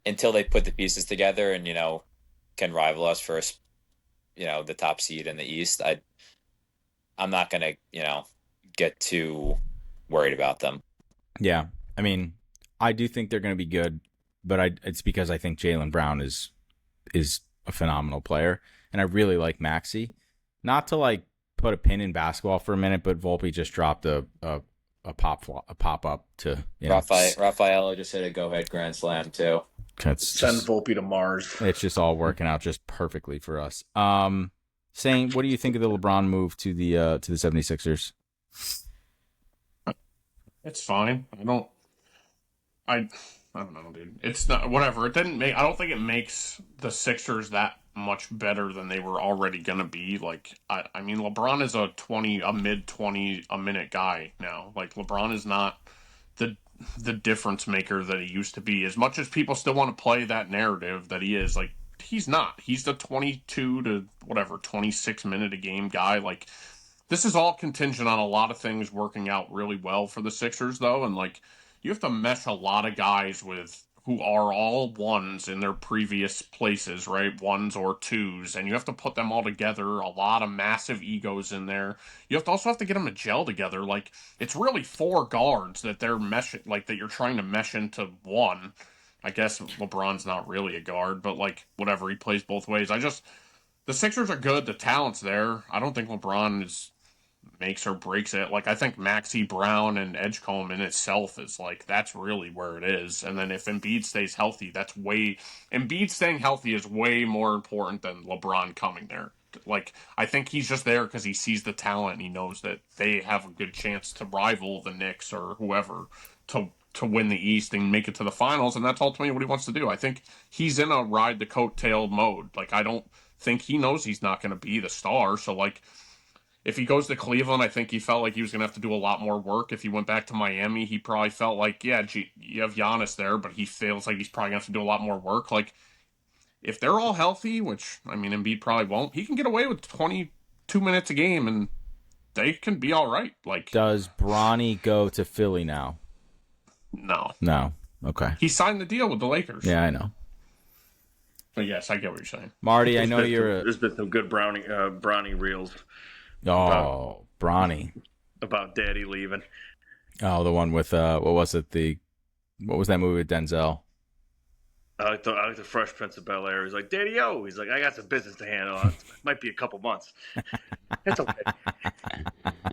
S4: until they put the pieces together and, can rival us for, the top seed in the East, I'm not going to, get too worried about them.
S1: Yeah. I mean, I do think they're going to be good, but it's because I think Jaylen Brown is a phenomenal player. And I really like Maxey. Not to put a pin in basketball for a minute, but Volpe just dropped a pop up to
S4: Rafaelo just hit a go ahead grand slam too.
S7: Send Volpe to Mars.
S1: It's just all working out just perfectly for us. Saying, what do you think of the LeBron move to the 76ers?
S5: It's fine. I don't know, dude. It's not whatever. It didn't make. I don't think it makes the Sixers that much better than they were already gonna be. I mean, LeBron is a mid 20 a minute guy now. LeBron is not the difference maker that he used to be. As much as people still want to play that narrative that he is, he's not. He's the 22 to 26 minute a game guy. This is all contingent on a lot of things working out really well for the Sixers, though, and you have to mesh a lot of guys who are all ones in their previous places, right? Ones or twos, and you have to put them all together. A lot of massive egos in there. You also have to get them to gel together. It's really 4 guards that they're meshing, that you're trying to mesh into one. I guess LeBron's not really a guard, but whatever, he plays both ways. The Sixers are good. The talent's there. I don't think LeBron makes or breaks it. I think Maxey, Brown, and Edgecombe in itself is that's really where it is. And then if Embiid stays healthy, Embiid staying healthy is way more important than LeBron coming there. I think he's just there because he sees the talent and he knows that they have a good chance to rival the Knicks or whoever to win the East and make it to the finals, and that's ultimately what he wants to do. I think he's in a ride the coattail mode. I don't think he knows he's not going to be the star. So if he goes to Cleveland, I think he felt like he was going to have to do a lot more work. If he went back to Miami, he probably felt you have Giannis there, but he feels like he's probably going to have to do a lot more work. If they're all healthy, which, I mean, Embiid probably won't, he can get away with 22 minutes a game, and they can be all right.
S1: Does Bronny go to Philly now?
S5: No.
S1: Okay.
S5: He signed the deal with the Lakers.
S1: Yeah, I know.
S5: But yes, I get what you're saying.
S1: Marty, I know
S7: There's been some good Bronny reels.
S1: Bronny.
S7: About Daddy leaving.
S1: Oh, the one with, what was that movie with Denzel?
S7: I like the Fresh Prince of Bel-Air. He's like, Daddy-o. He's like, I got some business to handle. It might be a couple months. It's okay.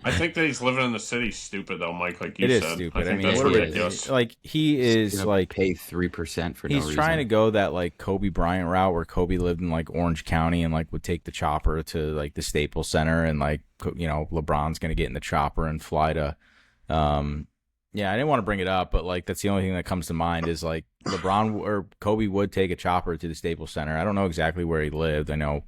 S5: I think that he's living in the city stupid, though, Mike, like you
S1: said. It
S5: is
S1: stupid.
S5: I mean, that's ridiculous.
S1: He is,
S3: pay 3% for no reason.
S1: He's trying to go that, Kobe Bryant route where Kobe lived in, Orange County and, would take the chopper to, the Staples Center and, LeBron's going to get in the chopper and fly to, yeah, I didn't want to bring it up, but that's the only thing that comes to mind is LeBron or Kobe would take a chopper to the Staples Center. I don't know exactly where he lived. I know,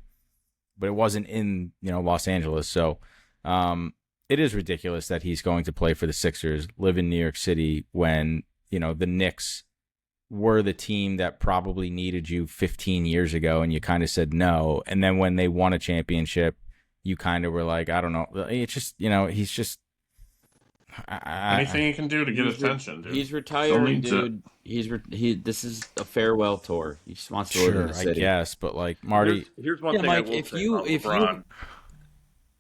S1: but it wasn't in Los Angeles. So it is ridiculous that he's going to play for the Sixers, live in New York City when the Knicks were the team that probably needed you 15 years ago, and you kind of said no. And then when they won a championship, you kind of were like, I don't know. It's just he's just.
S5: Anything he can do to get attention, dude.
S3: He's retiring, dude. This is a farewell tour. He just wants to live in the city.
S1: I guess, but like Marty,
S7: here's one thing
S3: Mike,
S7: I will say about LeBron.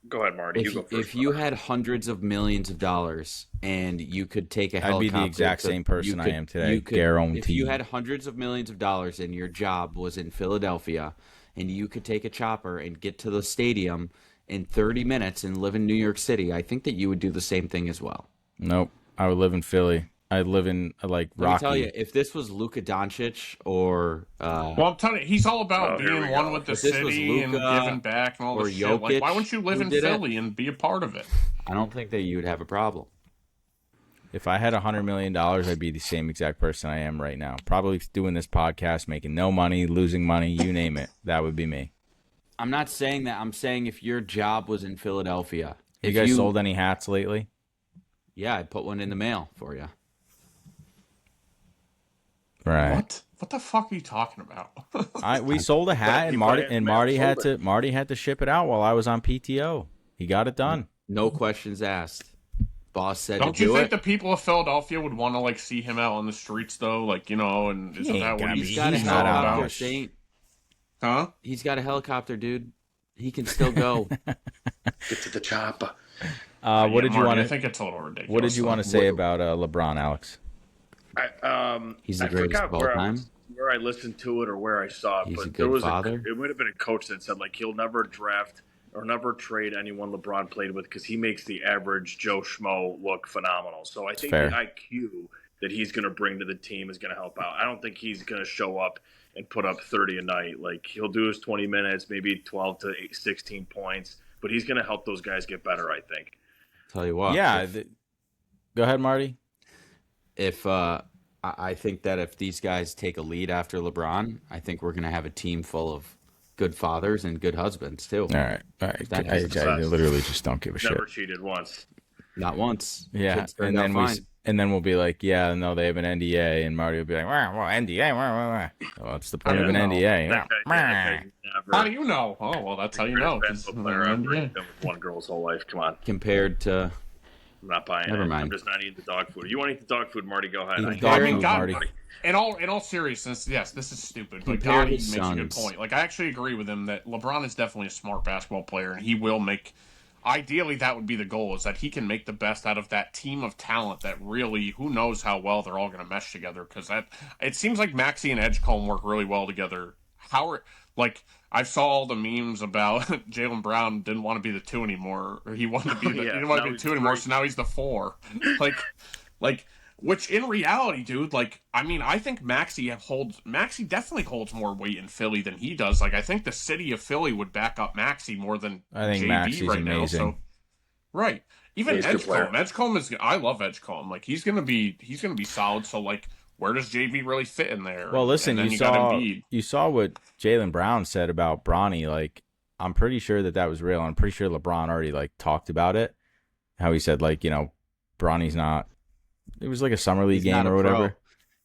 S7: Go ahead, Marty. You go first.
S3: If you had hundreds of millions of dollars and you could take a helicopter,
S1: I'd be the exact same person I am today. Guaranteed.
S3: If you had hundreds of millions of dollars and your job was in Philadelphia, and you could take a chopper and get to the stadium in 30 minutes and live in New York City, I think that you would do the same thing as well.
S1: Nope. I would live in Philly. I'd live in like Rocky.
S3: Let me tell you, if this was Luka Doncic or
S5: well, I'm telling you, he's all about being one with the city and giving back and all this shit. Like, why wouldn't you live in Philly and be a part of it?
S3: I don't think that you would have a problem.
S1: If I had $100 million, I'd be the same exact person I am right now. Probably doing this podcast, making no money, losing money, you name it. That would be me.
S3: I'm not saying that. I'm saying if your job was in Philadelphia.
S1: You guys sold any hats lately?
S3: Yeah, I put one in the mail for you.
S1: Right.
S5: What the fuck are you talking about?
S1: We sold a hat, and Marty had to ship it out while I was on PTO. He got it done.
S3: No questions asked. Boss said
S5: Don't you think the people of Philadelphia would want to like see him out on the streets though? Like, you know, and isn't that what
S3: he's got a helicopter, Saint?
S5: Huh?
S3: He's got a helicopter, dude. He can still go.
S7: Get to the chopper.
S1: What did you want to?
S5: I think it's a little ridiculous.
S1: What did you want to say about LeBron, Alex?
S3: He's the greatest of all time.
S2: Where I listened to it or where I saw it,
S3: He's
S2: but
S3: a good father.
S2: It might have been a coach that said like he'll never draft or never trade anyone LeBron played with because he makes the average Joe Schmo look phenomenal. So I think the IQ that he's going to bring to the team is going to help out. I don't think he's going to show up and put up 30 a night. Like he'll do his 20 minutes, maybe 12 to 16 points, but he's going to help those guys get better, I think.
S3: Tell you what.
S1: Yeah. Go ahead, Marty.
S3: If I think that if these guys take a lead after LeBron, I think we're going to have a team full of good fathers and good husbands too.
S1: All right. I literally just don't give a shit.
S2: Never cheated once.
S3: Not once.
S1: Yeah, and then we'll be like, yeah, no, they have an NDA, and Marty will be like, well, NDA. Well, it's the point of an NDA.
S5: How do you know? Oh, well, that's how you know.
S2: Player ever been with one girl his whole life. Come on.
S3: Compared to.
S2: I'm not buying
S3: Never
S2: it.
S3: mind.
S2: I'm just not eating the dog food. You want to eat the dog food, Marty? Go ahead.
S1: Marty.
S5: In all seriousness, yes, this is stupid. But God, he makes a good point. Like I actually agree with him that LeBron is definitely a smart basketball player, and he will make. Ideally, that would be the goal: is that he can make the best out of that team of talent. That really, who knows how well they're all going to mesh together? Because it seems like Maxey and Edgecombe work really well together. I saw all the memes about Jaylen Brown didn't want to be the 2 anymore, or he wanted to be he didn't want to be the 2 anymore, so now he's the 4. Which in reality, dude, I think Maxey definitely holds more weight in Philly than he does. Like, I think the city of Philly would back up Maxey more than
S1: I think
S5: JB
S1: Maxey's
S5: right
S1: amazing.
S5: now. So, right, even Edgecombe is. I love Edgecombe. Like, he's gonna be solid. So, like, where does JB really fit in there?
S1: Well, listen, you saw what Jaylen Brown said about Bronny. Like, I'm pretty sure that was real. I'm pretty sure LeBron already talked about it. How he said Bronny's not. It was like a summer league game or whatever.
S3: Pro.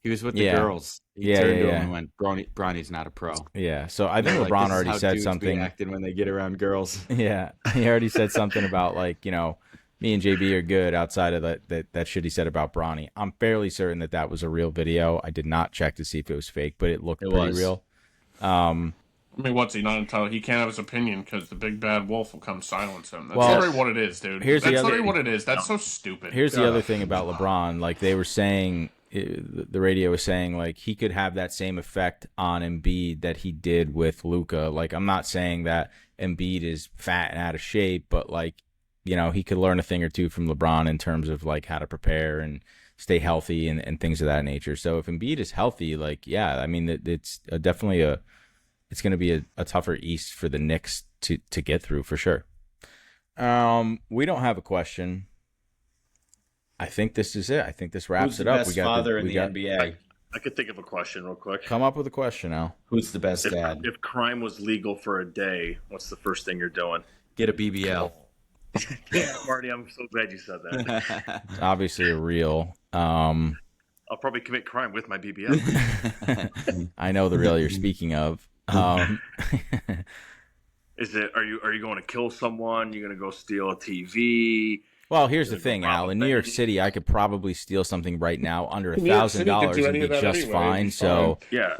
S3: He was with the girls. He turned to him and went, Bronny's not a pro.
S1: Yeah, so I think LeBron already said something.
S3: Acting when they get around girls.
S1: Yeah, he already said something about me and JB are good outside of that shit he said about Bronny. I'm fairly certain that was a real video. I did not check to see if it was fake, but it looked pretty real.
S5: What's he not entitled? He can't have his opinion because the big bad wolf will come silence him. That's literally what it is, dude. That's literally what it is. That's so stupid.
S1: Here's the other thing about LeBron. They were saying, the radio was saying, he could have that same effect on Embiid that he did with Luka. I'm not saying that Embiid is fat and out of shape, but he could learn a thing or two from LeBron in terms of how to prepare and stay healthy and things of that nature. So if Embiid is healthy, it's definitely it's going to be a tougher East for the Knicks to get through for sure. We don't have a question. I think this is it. I think this wraps it up.
S3: Who's the best father in the NBA?
S2: I could think of a question real quick.
S1: Come up with a question, Al.
S3: Who's the best dad?
S2: If crime was legal for a day, what's the first thing you're doing?
S3: Get a BBL.
S2: Yeah, Marty, I'm so glad you said that.
S1: It's obviously a real.
S2: I'll probably commit crime with my BBL.
S1: I know the reel you're speaking of.
S2: Is it? Are you going to kill someone? You're going to go steal a TV?
S1: Well, here's the thing, Al. In New York City, I could probably steal something right now under
S5: New York City could
S1: $1,000
S5: do
S1: and
S5: any
S1: be
S5: of that
S1: just
S5: anyway,
S1: fine.
S5: it'd be
S1: So
S7: Yeah.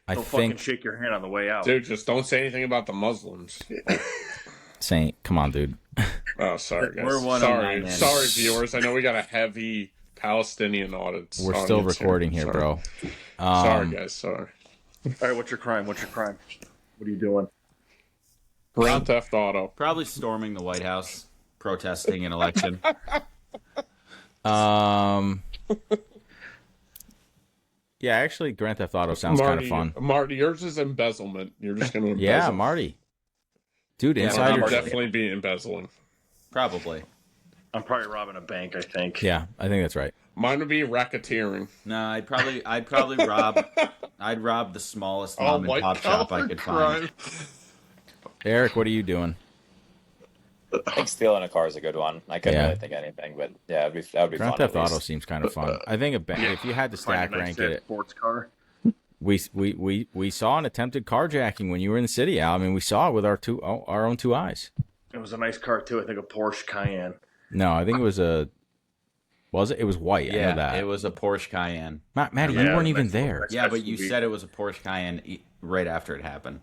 S1: I
S7: They'll fucking
S1: think,
S7: shake your hand on the way out.
S5: Dude, just don't say anything about the Muslims.
S1: Saint, come on, dude.
S5: Oh, sorry, guys.
S3: We're 109 in.
S5: Sorry, viewers. I know we got a heavy Palestinian audience.
S1: We're still recording here, bro.
S5: Sorry, guys. Sorry.
S7: All right, what's your crime? What's your crime? What are you doing?
S5: Grand Theft Auto.
S3: Probably storming the White House, protesting an election.
S1: Yeah, actually, Grand Theft Auto sounds kind of fun.
S5: Marty, yours is embezzlement. You're just going to embezzle.
S1: Yeah, Marty. Dude,
S3: Yeah,
S1: inside
S5: I'd
S1: your...
S5: definitely be embezzling.
S3: Probably.
S7: I'm probably robbing a bank, I think.
S1: Yeah, I think that's right.
S5: Mine would be racketeering.
S3: No, I'd probably rob. I'd rob the smallest mom and pop shop I could find.
S1: Eric, what are you doing?
S4: I think stealing a car is a good one. I couldn't really think of anything, but yeah, that would be
S1: Grand
S4: fun.
S1: Theft Auto seems kind of fun. I think if you had to stack rank it,
S7: sports car.
S1: we saw an attempted carjacking when you were in the city, Al. I mean, we saw it with our own two eyes.
S7: It was a nice car too. I think a Porsche Cayenne.
S1: No, I think it was a. Was it? It was white. I know that.
S3: It was a Porsche Cayenne.
S1: Matty, you weren't even there.
S3: Yeah, but you said it was a Porsche Cayenne right after it happened.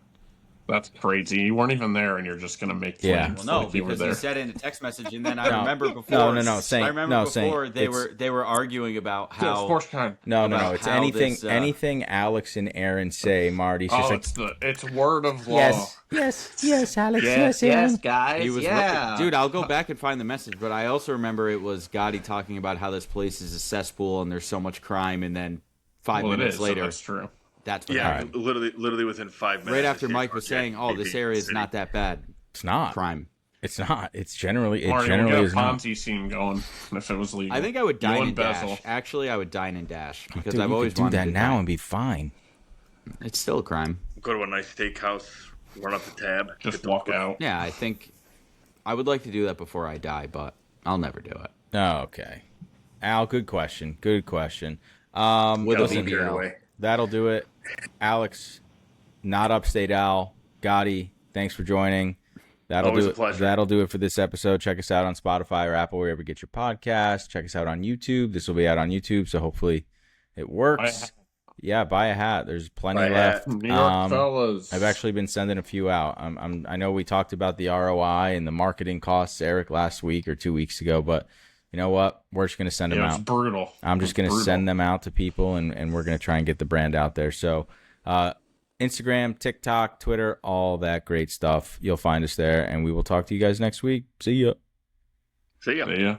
S5: That's crazy. You weren't even there, and you're just gonna make claims.
S3: Well, no,
S5: like you were
S3: because
S5: there.
S3: he said it in a text message, and then I remember before. They were arguing about how.
S1: No. It's anything Alex and Aaron say, Marty.
S5: It's word of law.
S1: Yes, Alex.
S3: Yes, guys. Dude, I'll go back and find the message, but I also remember it was Gotti talking about how this place is a cesspool and there's so much crime, and then 5 minutes later,
S5: so that's true.
S3: That's what
S7: happened. Literally within 5 minutes.
S3: Right after Mike was saying, "Oh, this area is not that bad."
S1: It's not
S3: crime.
S1: It's not. It's generally.
S5: Marty,
S1: generally
S5: we'll
S1: is
S5: get a
S1: not.
S5: Ponzi scheme going if it was legal.
S3: I think I would dine and dash. Actually, I would dine and dash because I've always
S1: do
S3: wanted
S1: that
S3: to
S1: now and be fine.
S3: It's still a crime.
S7: Go to a nice steakhouse, run up the tab,
S5: just walk out.
S3: Yeah, I think I would like to do that before I die, but I'll never do it.
S1: Oh, okay. Al, good question. With
S3: a
S1: that'll do it. Alex, not Upstate Al, Gotti, thanks for joining. That'll
S7: Always
S1: do
S7: a pleasure.
S1: That'll do it for this episode. Check us out on Spotify or Apple, wherever you get your podcast. Check us out on YouTube. This will be out on YouTube, so hopefully it works. Yeah, buy a hat. There's plenty left.
S5: New York fellas.
S1: I've actually been sending a few out. I know we talked about the ROI and the marketing costs, Eric, last week or 2 weeks ago, but you know what? We're just going to send them out.
S5: It's brutal.
S1: I'm just going to send them out to people, and we're going to try and get the brand out there. So Instagram, TikTok, Twitter, all that great stuff. You'll find us there, and we will talk to you guys next week. See ya.
S7: See ya.
S5: See ya.